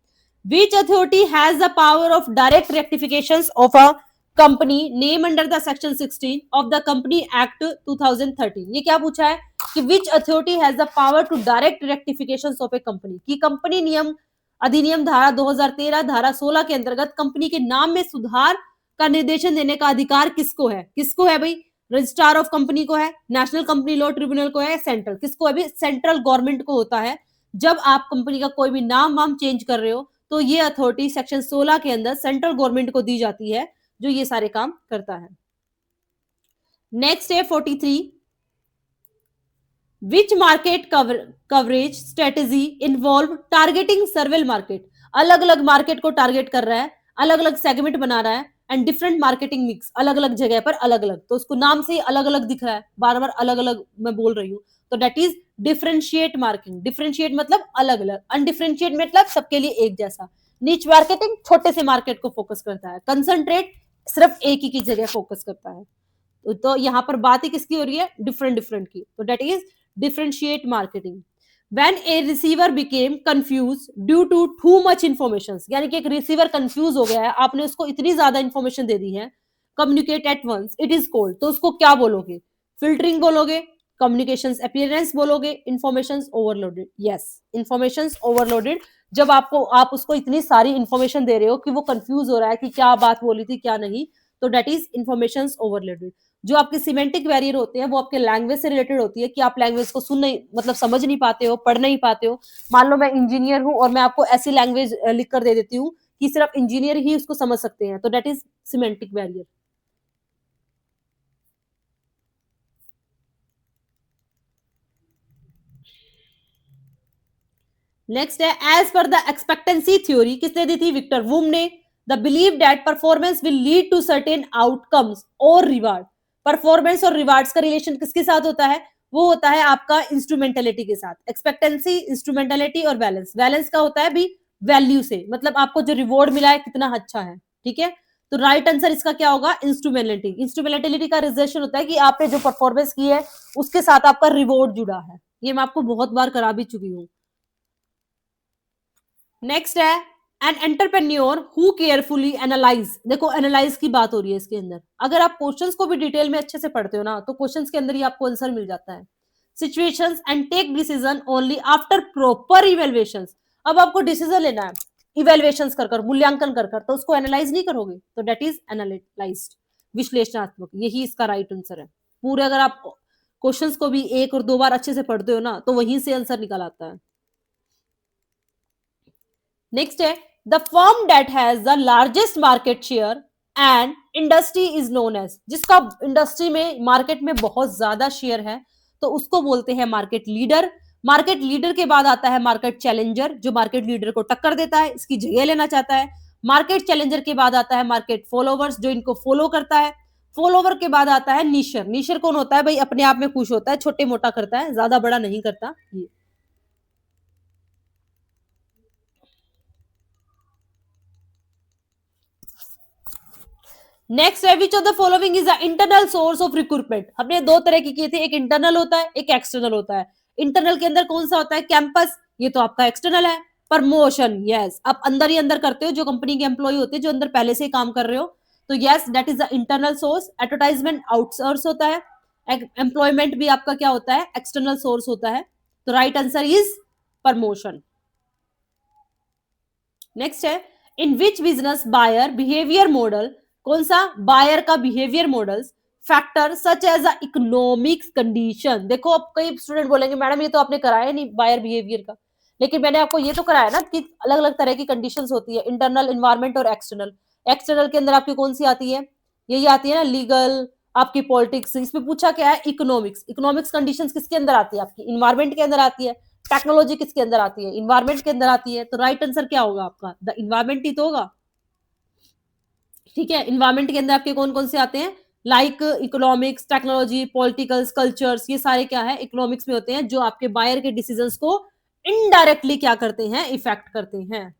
Which authority has the power of direct rectifications of a company name under the section 16 of the company act 2013. ये क्या पूछा है कि which authority has the power to direct rectifications of a company, की कंपनी नियम अधिनियम धारा 2013 धारा 16 के अंतर्गत कंपनी के नाम में सुधार का निर्देशन देने का अधिकार किसको है, किसको है भाई, रजिस्ट्रार ऑफ कंपनी को है, नेशनल कंपनी लॉ ट्रिब्यूनल को है, सेंट्रल, किसको है भाई, सेंट्रल गवर्नमेंट को होता है. जब आप कंपनी का कोई भी नाम वाम चेंज कर रहे हो तो ये अथॉरिटी सेक्शन 16 के अंदर सेंट्रल गवर्नमेंट को दी जाती है जो ये सारे काम करता है. नेक्स्ट है 43, which market coverage strategy involve targeting several market, अलग अलग मार्केट को टारगेट कर रहा है, अलग अलग सेगमेंट बना रहा है, एंड डिफरेंट मार्केटिंग मिक्स, अलग अलग जगह पर अलग अलग, तो उसको नाम से ही अलग अलग दिख रहा है, बार बार अलग अलग मैं बोल रही हूँ, तो that is differentiate marketing. Differentiate मतलब अलग अलग, अनडिफरेंशिएट मतलब सबके लिए एक जैसा। नीच मार्केटिंग छोटे से मार्केट को फोकस करता है। कंसंट्रेट सिर्फ एक ही की जगह फोकस करता है। तो यहाँ पर बात ही किसकी हो रही है, डिफरेंट डिफरेंट की, तो that is differentiate marketing. when a receiver became confused due to too much information, यानी कि एक रिसीवर कंफ्यूज हो गया है, आपने उसको इतनी ज्यादा इंफॉर्मेशन दे दी है, communicate at once it is called, तो उसको क्या बोलोगे, फिल्टरिंग बोलोगे, कम्युनिकेशंस अपीयरेंस बोलोगे, information overloaded. Yes, information overloaded, जब आप उसको इतनी सारी इंफॉर्मेशन दे रहे हो कि वो कंफ्यूज हो रहा है कि क्या बात बोली थी क्या नहीं, तो दैट इज इंफॉर्मेशन ओवरलोडेड। जो आपके सिमेंटिक बैरियर होते हैं वो आपके लैंग्वेज से रिलेटेड होती है कि आप लैंग्वेज को सुन नहीं, मतलब समझ नहीं पाते हो, पढ़ नहीं पाते हो। मान लो मैं इंजीनियर हूं और मैं आपको ऐसी लैंग्वेज लिख कर दे देती हूँ कि सिर्फ इंजीनियर ही उसको समझ सकते हैं, तो that is semantic barrier. Next है, as per the expectancy theory, किसने दी थी, विक्टर वुम ने। They believe that performance will lead to certain outcomes और रिवार्ड। परफॉर्मेंस और रिवार्ड्स का रिलेशन किसके साथ होता है, वो होता है आपका इंस्ट्रूमेंटेलिटी के साथ। एक्सपेक्टेंसी, इंस्ट्रूमेंटेलिटी और बैलेंस। बैलेंस का होता है भी वैल्यू से, मतलब आपको जो रिवॉर्ड मिला है कितना अच्छा है, ठीक है। तो राइट आंसर इसका क्या होगा, इंस्ट्रूमेंटेलिटी। इंस्ट्रूमेंटेलिटी का रिलेशन होता है कि आपने जो परफॉर्मेंस की है उसके साथ आपका रिवॉर्ड जुड़ा है। ये मैं आपको बहुत बार करा भी चुकी हूँ। नेक्स्ट है, an entrepreneur who carefully analyse. देखो एनालाइज की बात हो रही है इसके अंदर, अगर आप क्वेश्चंस को भी डिटेल में अच्छे से पढ़ते हो ना, तो क्वेश्चंस के अंदर ही आपको आंसर मिल जाता है। Situations and take decision only after proper evaluations. अब आपको डिसीजन लेना है इवेल्युएशंस कर कर, मूल्यांकन कर कर, तो उसको एनालाइज नहीं करोगे, तो दैट इज एनालाइज्ड, विश्लेषणात्मक। यही इसका राइट आंसर है। पूरे अगर आप क्वेश्चंस को भी एक और दो बार अच्छे से पढ़ते हो ना, तो वहीं से आंसर निकल आता है। नेक्स्ट है, the firm that has the largest market share and industry is known as. जिसका इंडस्ट्री में, मार्केट में बहुत ज्यादा शेयर है, तो उसको बोलते हैं मार्केट लीडर। मार्केट लीडर के बाद आता है मार्केट चैलेंजर, जो मार्केट लीडर को टक्कर देता है, इसकी जगह लेना चाहता है। मार्केट चैलेंजर के बाद आता है मार्केट फॉलोवर्स, जो इनको फॉलो करता है। फॉलोवर के बाद आता है नीशर। नीशर कौन होता है भाई, अपने आप में खुश होता है, छोटे मोटा करता है, ज्यादा बड़ा नहीं करता ये। नेक्स्ट है, which of the following is the internal source of recruitment. हमने दो तरह की किए थे, एक इंटरनल होता है, एक एक्सटर्नल होता है। इंटरनल के अंदर कौन सा होता है, कैंपस, ये तो आपका एक्सटर्नल है। प्रमोशन, यस, आप अंदर ही अंदर करते हो, जो कंपनी के एम्प्लॉय होते हैं, जो अंदर पहले से ही काम कर रहे हो, तो yes that is the internal source. Advertisement outsource होता है। एम्प्लॉयमेंट भी आपका क्या होता है, एक्सटर्नल सोर्स होता है। तो right answer is promotion. Next है, in which business buyer behaviour model, कौन सा, बायर का behaviour models factor such as a economics condition. देखो अब कई स्टूडेंट बोलेंगे मैडम ये तो आपने कराया नहीं बायर बिहेवियर का, लेकिन मैंने आपको ये तो कराया ना कि अलग अलग तरह की कंडीशंस होती है, इंटरनल, इन्वायरमेंट और एक्सटर्नल। एक्सटर्नल के अंदर आपकी कौन सी आती है, यही आती है ना, लीगल, आपकी पॉलिटिक्स। इसमें पूछा क्या है, इकोनॉमिक्स। इकोनॉमिक्स कंडीशंस किसके अंदर आती है, आपकी इन्वायरमेंट के अंदर आती है। टेक्नोलॉजी किसके अंदर आती है, इन्वायरमेंट के अंदर आती है। तो राइट आंसर क्या होगा आपका, द इन्वायरमेंट ही तो होगा, ठीक है। इन्वायरमेंट के अंदर आपके कौन कौन से आते हैं, like economics, technology, politicals, cultures, ये सारे क्या है, इकोनॉमिक्स में होते हैं, जो आपके बायर के डिसीजंस को इनडायरेक्टली क्या करते हैं, इफेक्ट करते हैं।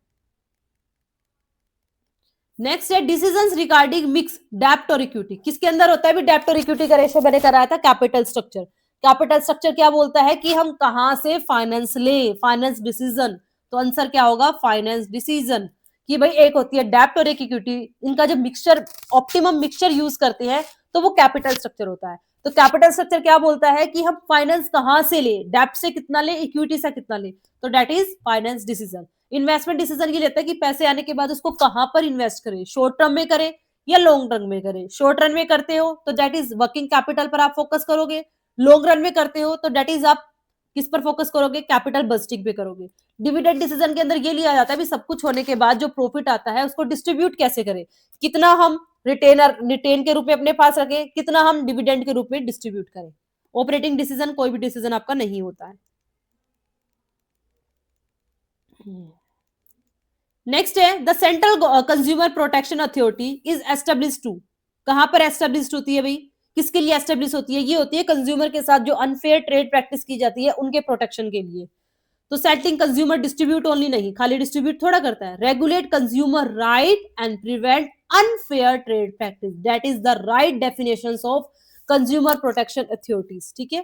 नेक्स्ट है, डिसीजंस रिगार्डिंग मिक्स डेब्ट और इक्विटी, किसके अंदर होता है भी, डेब्ट और इक्विटी का रेशो मैंने कराया था, कैपिटल स्ट्रक्चर। कैपिटल स्ट्रक्चर क्या बोलता है कि हम कहां से फाइनेंस ले, फाइनेंस डिसीजन। तो आंसर क्या होगा, फाइनेंस डिसीजन। कि भाई एक होती है डेब्ट और एक इक्विटी, इनका जब मिक्सचर, ऑप्टिमम मिक्सचर यूज करते हैं, तो वो कैपिटल स्ट्रक्चर होता है। तो कैपिटल स्ट्रक्चर क्या बोलता है कि हम फाइनेंस कहां से ले, डेब्ट से कितना ले, इक्विटी से कितना ले, तो that is finance decision. Investment decision ये लेता है कि पैसे आने के बाद उसको कहां पर इन्वेस्ट करें, शॉर्ट टर्म में करें या लॉन्ग टर्म में करें। शॉर्ट रन में करते हो तो दैट इज वर्किंग कैपिटल पर आप फोकस करोगे, लॉन्ग रन में करते हो तो दैट इज आप किस पर फोकस करोगे, कैपिटल बस्टिंग पे करोगे। डिविडेंड डिसीजन के अंदर ये लिया जाता है भी सब कुछ होने के बाद जो प्रॉफिट आता है उसको डिस्ट्रीब्यूट कैसे करें, कितना हम रिटेन के रूप में अपने पास रखें, कितना हम डिविडेंड के रूप में डिस्ट्रीब्यूट करें। ऑपरेटिंग डिसीजन कोई भी डिसीजन आपका नहीं होता है। नेक्स्ट है the central consumer protection authority is establish to, कहां पर एस्टेब्लिश होती है भाई, किसके लिए एस्टेब्लिश होती है, ये होती है कंज्यूमर के साथ जो अनफेयर ट्रेड प्रैक्टिस की जाती है उनके प्रोटेक्शन के लिए। तो सेटलिंग कंज्यूमर डिस्ट्रीब्यूट ओनली नहीं, खाली डिस्ट्रीब्यूट थोड़ा करता है, regulate consumer right and prevent unfair trade practice, that is the right definition of consumer protection authorities. ठीक है,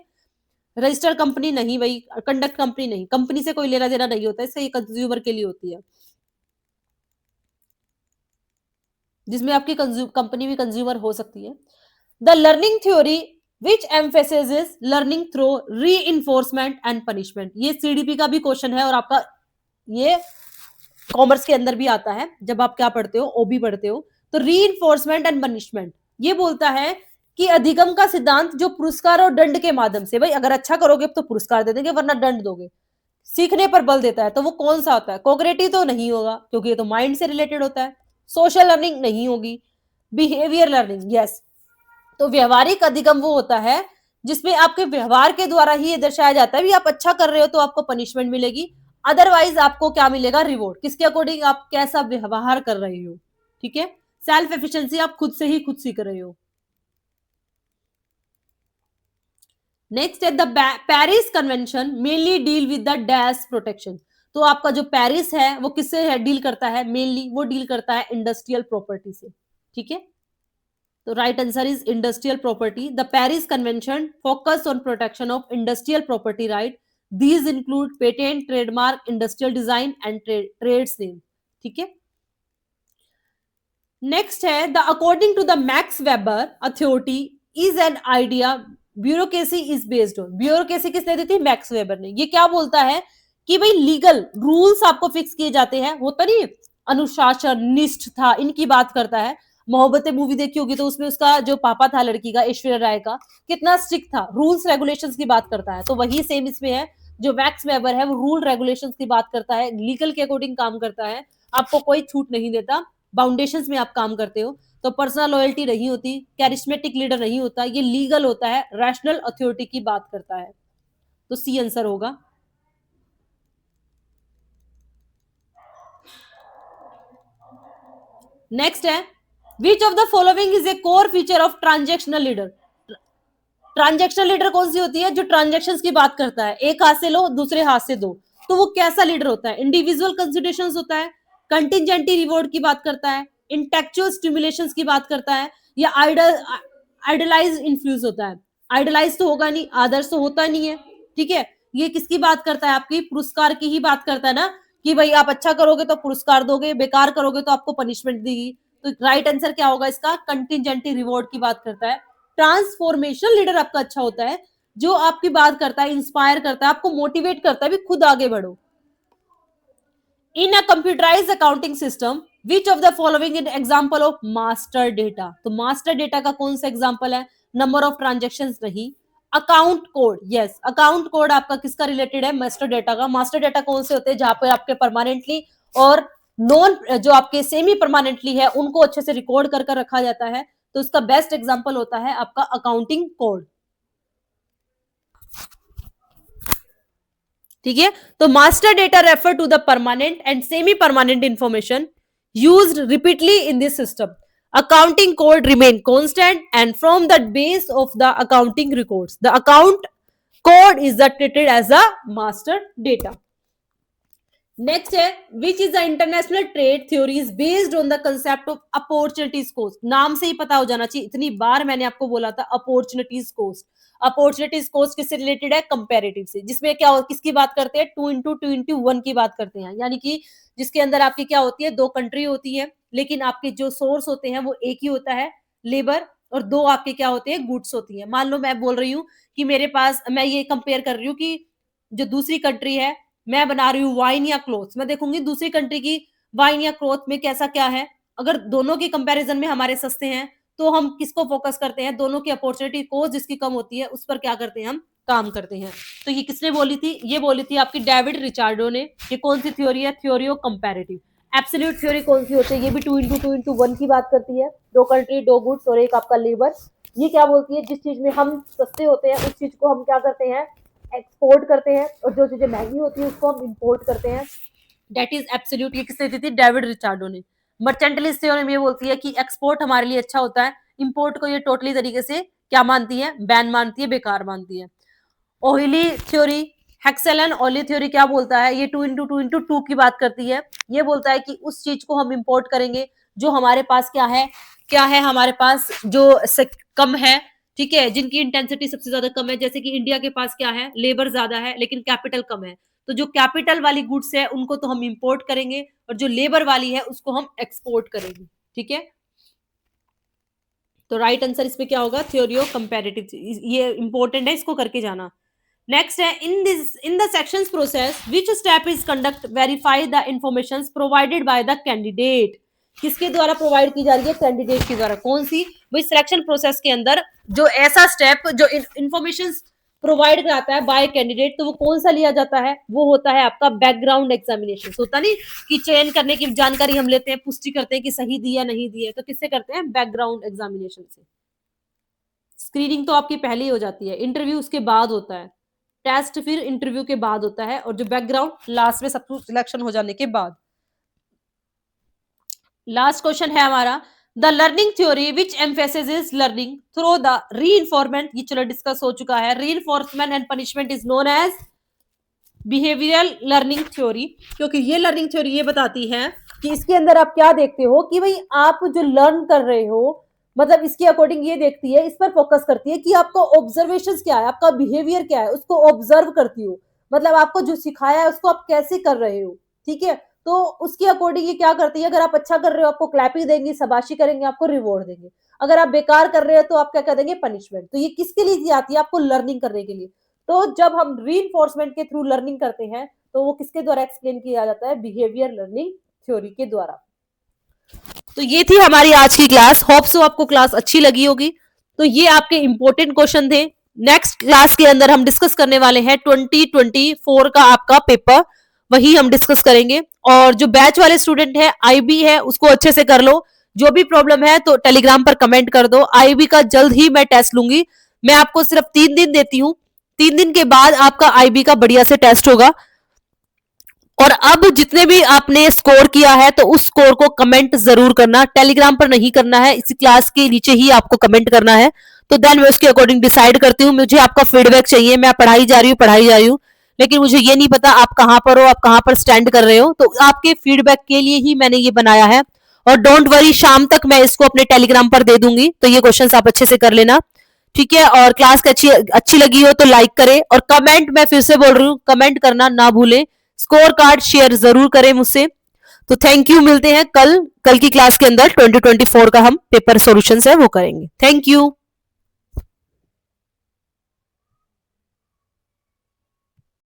रजिस्टर्ड कंपनी नहीं भाई, कंडक्ट कंपनी नहीं, कंपनी से कोई लेना देना नहीं होता, इसका ये कंज्यूमर के लिए होती है, जिसमें आपकी कंपनी भी कंज्यूमर हो सकती है। The learning theory which emphasis learning through reinforcement and punishment, ये सीडीपी का भी क्वेश्चन है और आपका ये कॉमर्स के अंदर भी आता है जब आप क्या पढ़ते हो, ओबी पढ़ते हो। तो री-इन्फोर्समेंट एंड पनिशमेंट ये बोलता है कि अधिगम का सिद्धांत जो पुरस्कार और दंड के माध्यम से, भाई अगर अच्छा करोगे तो पुरस्कार दे देंगे वरना दंड दोगे, सीखने पर बल देता है, तो वो कौन सा होता है, कोऑपरेटिव तो नहीं होगा क्योंकि ये तो माइंड से रिलेटेड होता है, सोशल लर्निंग नहीं होगी, बिहेवियर लर्निंग यस, तो व्यवहारिक अधिगम वो होता है जिसमें आपके व्यवहार के द्वारा ही ये दर्शाया जाता है भी आप अच्छा कर रहे हो तो आपको पनिशमेंट मिलेगी, अदरवाइज आपको क्या मिलेगा, रिवॉर्ड, किसके अकॉर्डिंग आप कैसा व्यवहार कर रहे हो। ठीक है, सेल्फ एफिशिएंसी आप खुद से ही खुद सीख रहे हो। नेक्स्ट है the Paris convention mainly deal with the dash protection, तो आपका जो पेरिस है वो किससे है डील करता है, मेनली वो डील करता है इंडस्ट्रियल प्रॉपर्टी से। ठीक है, तो right answer is industrial property. The Paris convention focus on protection of industrial property right, these include patent, trademark, industrial design and trades name. ठीक है, नेक्स्ट है the according to the Max Weber authority is an idea bureaucracy is based on, bureaucracy किसने दी थी, max weber ने। ये क्या बोलता है कि भाई लीगल रूल्स आपको फिक्स किए जाते हैं, होता नहीं अनुशासन निष्ठा, इनकी बात करता है। मोहब्बतें मूवी देखी होगी तो उसमें उसका जो पापा था लड़की का, ऐश्वर्या राय का, कितना स्ट्रिक्ट था, रूल्स रेगुलेशंस की बात करता है, तो वही सेम इसमें है। जो मैक्स वेबर है वो रूल रेगुलेशंस की बात करता है, लीगल के अकॉर्डिंग काम करता है, आपको कोई छूट नहीं देता, बाउंडेशंस में आप काम करते हो। तो पर्सनल लॉयल्टी नहीं होती, कैरिस्मेटिक लीडर नहीं होता, ये लीगल होता है, रैशनल अथॉरिटी की बात करता है, तो सी आंसर होगा। नेक्स्ट है which of the following is a core feature of transactional leader, transactional leader कौन सी होती है, जो ट्रांजेक्शंस की बात करता है, एक हाथ से लो दूसरे हाथ से दो, तो वो कैसा लीडर होता है, इंडिविजुअल कंसिडरेशंस होता है, कंटिजेंटी रिवॉर्ड की बात करता है, इंटेक्चुअल स्टिमुलेशंस की बात करता है, या आइडलाइज इन्फ्लुएंस होता है, आइडलाइज तो होगा नहीं, आदर्श तो होता नहीं है। ठीक है, ये किसकी बात करता है, आपकी पुरस्कार की ही बात करता है ना, कि भाई आप अच्छा करोगे तो पुरस्कार दोगे, बेकार करोगे तो आपको पनिशमेंट देगी। तो राइट आंसर क्या होगा इसका, कंटिजेंटी रिवॉर्ड की बात करता है। ट्रांसफॉर्मेशन लीडर आपका अच्छा होता है, जो आपकी बात करता है, इंस्पायर करता है, आपको मोटिवेट करता है भी खुद आगे बढ़ो। In a computerize accounting system which of the following in example of master data, तो मास्टर डेटा का कौन सा एग्जाम्पल है, नंबर ऑफ ट्रांजेक्शन नहीं, account code, yes account code आपका किसका रिलेटेड है, मास्टर डेटा का। मास्टर डेटा कौन से होते हैं, जहां पे आपके परमानेंटली और नॉन जो आपके सेमी परमानेंटली है उनको अच्छे से रिकॉर्ड कर रखा जाता है, तो इसका बेस्ट एग्जांपल होता है आपका अकाउंटिंग कोड। ठीक है, तो master data refer to the permanent and semi permanent information used repeatedly in this system, accounting code remain constant and from the base of the accounting records the account code is treated as a master data. Next है which is the international trade theories based on the concept of opportunities cost, नाम से ही पता हो जाना चाहिए, इतनी बार मैंने आपको बोला था अपॉर्चुनिटीज कोस्ट। अपॉर्चुनिटीज कोस्ट किससे रिलेटेड है, कंपैरेटिव से, जिसमें क्या किसकी बात करते हैं, 2x2x1 की बात करते हैं, यानी कि जिसके अंदर आपकी क्या होती है, दो कंट्री होती है लेकिन आपके जो सोर्स होते हैं वो एक ही होता है, लेबर, और दो आपके क्या होते हैं, गुड्स होती है। मान लो मैं बोल रही हूँ कि मेरे पास, मैं ये कंपेयर कर रही हूँ कि जो दूसरी कंट्री है, मैं बना रही हूँ वाइन या क्लोथ्स, मैं देखूंगी दूसरी कंट्री की वाइन या क्लोथ में कैसा क्या है, अगर दोनों के कंपैरिजन में हमारे सस्ते हैं तो हम किसको फोकस करते हैं, दोनों की अपॉर्चुनिटी कॉस्ट जिसकी कम होती है उस पर क्या करते हैं, हम काम करते हैं। तो ये किसने बोली थी, ये बोली थी आपकी डेविड रिचार्डो ने। ये कौन सी थ्योरी है, theory of comparative. Absolute theory कौन सी होती है? ये भी 2 into 1 की बात करती है। 2 कंट्री 2 गुड्स और एक आपका लेबर। ये क्या बोलती है? जिस चीज में हम सस्ते होते हैं उस चीज को हम क्या करते हैं? एक्सपोर्ट करते हैं, और जो चीजें महंगी होती है उसको हम इंपोर्ट करते हैं। Debt is absolute. ये किसने दी थी? डेविड रिचार्डो ने। मर्चेंटलिस्ट थ्योरम ये बोलती है कि एक्सपोर्ट हमारे लिए अच्छा होता है, इंपोर्ट को ये टोटली तरीके से क्या मानती है? बैन मानती है, बेकार मानती है। ओहिली थ्योरी, हेक्सेलन ओली थ्योरी क्या बोलता है? ये 2 into 2 की बात करती है। ये बोलता है कि उस चीज को हम इंपोर्ट करेंगे जो हमारे पास क्या है हमारे पास जो कम है, ठीक है, जिनकी इंटेंसिटी सबसे ज्यादा कम है। जैसे कि इंडिया के पास क्या है? लेबर ज्यादा है लेकिन कैपिटल कम है। तो जो कैपिटल वाली गुड्स है उनको तो हम इंपोर्ट करेंगे, और जो लेबर वाली है उसको हम एक्सपोर्ट करेंगे, ठीक है। तो राइट आंसर इसमें क्या होगा? Theory of comparative. ये इंपॉर्टेंट है, इसको करके जाना। नेक्स्ट है, in the sections process which step is conduct verify the informations provided by the candidate. किसके द्वारा प्रोवाइड की जा रही है? कैंडिडेट के द्वारा। कौन सी? वही सिलेक्शन प्रोसेस के अंदर जो ऐसा स्टेप जो इंफॉर्मेशंस प्रोवाइड कराता है बाय कैंडिडेट, तो वो कौन सा लिया जाता है? वो होता है आपका बैकग्राउंड एग्जामिनेशन। होता नहीं कि चयन करने की जानकारी हम लेते हैं, पुष्टि करते हैं कि सही दी या नहीं दी है, तो किससे करते हैं? बैकग्राउंड एग्जामिनेशन से। स्क्रीनिंग तो आपकी पहले ही हो जाती है, इंटरव्यू उसके बाद होता है, टेस्ट फिर इंटरव्यू के बाद होता है, और जो बैकग्राउंड लास्ट में सब कुछ सिलेक्शन हो जाने के बाद। लास्ट क्वेश्चन है हमारा, the learning theory which emphasis learning through the reinforcement. ये चलो डिस्कस हो चुका है। Reinforcement and punishment is known as behavioural learning theory. क्योंकि ये लर्निंग थ्योरी ये बताती है कि इसके अंदर आप क्या देखते हो कि भाई आप जो लर्न कर रहे हो, मतलब इसके अकॉर्डिंग ये देखती है, इस पर फोकस करती है कि आपका ऑब्जर्वेशन क्या है, आपका बिहेवियर क्या है, उसको ऑब्जर्व करती हो। मतलब आपको जो सिखाया है उसको आप कैसे कर रहे हो, ठीक है। तो उसके अकॉर्डिंग ये क्या करती है? अगर आप अच्छा कर रहे हो आपको क्लैपिंग देंगी, शाबाशी करेंगे, आपको रिवॉर्ड देंगे। अगर आप बेकार कर रहे हो तो आप क्या कर देंगे? पनिशमेंट। तो ये किसके लिए आती है? आपको लर्निंग करने के लिए। तो जब हम रीइंफोर्समेंट के थ्रू लर्निंग करते हैं तो वो किसके द्वारा एक्सप्लेन किया जाता है? बिहेवियर लर्निंग थ्योरी के द्वारा। तो ये थी हमारी आज की क्लास। होप सो आपको क्लास अच्छी लगी होगी। तो ये आपके इंपॉर्टेंट क्वेश्चन थे। नेक्स्ट क्लास के अंदर हम डिस्कस करने वाले हैं 2024 का आपका पेपर, वही हम डिस्कस करेंगे। और जो बैच वाले स्टूडेंट है, आईबी है, उसको अच्छे से कर लो। जो भी प्रॉब्लम है तो टेलीग्राम पर कमेंट कर दो। आईबी का जल्द ही मैं टेस्ट लूंगी। मैं आपको सिर्फ 3 दिन देती हूँ, 3 दिन के बाद आपका आईबी का बढ़िया से टेस्ट होगा। और अब जितने भी आपने स्कोर किया है तो उस स्कोर को कमेंट जरूर करना, टेलीग्राम पर नहीं करना है, इसी क्लास के नीचे ही आपको कमेंट करना है। तो देन मैं उसके अकॉर्डिंग डिसाइड करती हूँ। मुझे आपका फीडबैक चाहिए। मैं पढ़ाई जा रही हूँ, लेकिन मुझे ये नहीं पता आप कहाँ पर हो, आप कहाँ पर स्टैंड कर रहे हो। तो आपके फीडबैक के लिए ही मैंने ये बनाया है। और डोंट वरी, शाम तक मैं इसको अपने टेलीग्राम पर दे दूंगी। तो ये क्वेश्चन आप अच्छे से कर लेना, ठीक है। और क्लास अच्छी लगी हो तो लाइक करें, और कमेंट, मैं फिर से बोल रही हूँ, कमेंट करना ना भूलें। स्कोर कार्ड शेयर जरूर करें मुझसे। तो थैंक यू, मिलते हैं कल की क्लास के अंदर 2024 का हम पेपर सॉल्यूशंस है वो करेंगे। Thank you.